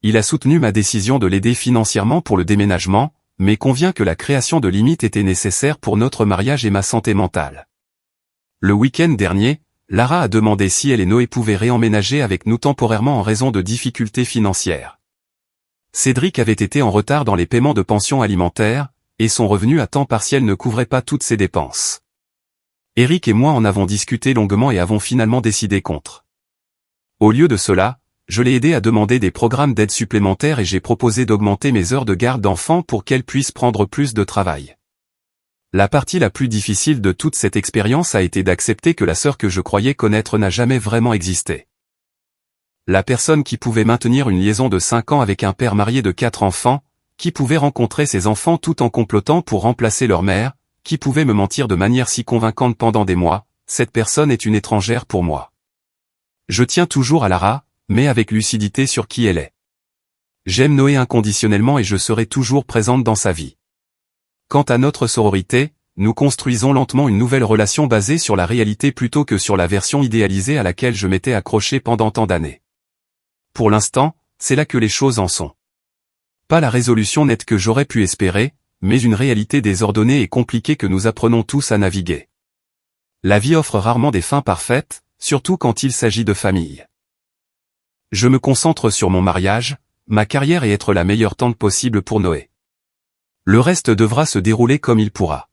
Il a soutenu ma décision de l'aider financièrement pour le déménagement, mais convient que la création de limites était nécessaire pour notre mariage et ma santé mentale. Le week-end dernier, Lara a demandé si elle et Noé pouvaient réemménager avec nous temporairement en raison de difficultés financières. Cédric avait été en retard dans les paiements de pension alimentaire, et son revenu à temps partiel ne couvrait pas toutes ses dépenses. Eric et moi en avons discuté longuement et avons finalement décidé contre. Au lieu de cela, je l'ai aidé à demander des programmes d'aide supplémentaires et j'ai proposé d'augmenter mes heures de garde d'enfants pour qu'elle puisse prendre plus de travail. La partie la plus difficile de toute cette expérience a été d'accepter que la sœur que je croyais connaître n'a jamais vraiment existé. La personne qui pouvait maintenir une liaison de 5 ans avec un père marié de 4 enfants, qui pouvait rencontrer ses enfants tout en complotant pour remplacer leur mère, qui pouvait me mentir de manière si convaincante pendant des mois, cette personne est une étrangère pour moi. Je tiens toujours à Lara, mais avec lucidité sur qui elle est. J'aime Noé inconditionnellement et je serai toujours présente dans sa vie. Quant à notre sororité, nous construisons lentement une nouvelle relation basée sur la réalité plutôt que sur la version idéalisée à laquelle je m'étais accroché pendant tant d'années. Pour l'instant, c'est là que les choses en sont. Pas la résolution nette que j'aurais pu espérer, mais une réalité désordonnée et compliquée que nous apprenons tous à naviguer. La vie offre rarement des fins parfaites, surtout quand il s'agit de famille. Je me concentre sur mon mariage, ma carrière et être la meilleure tante possible pour Noé. Le reste devra se dérouler comme il pourra.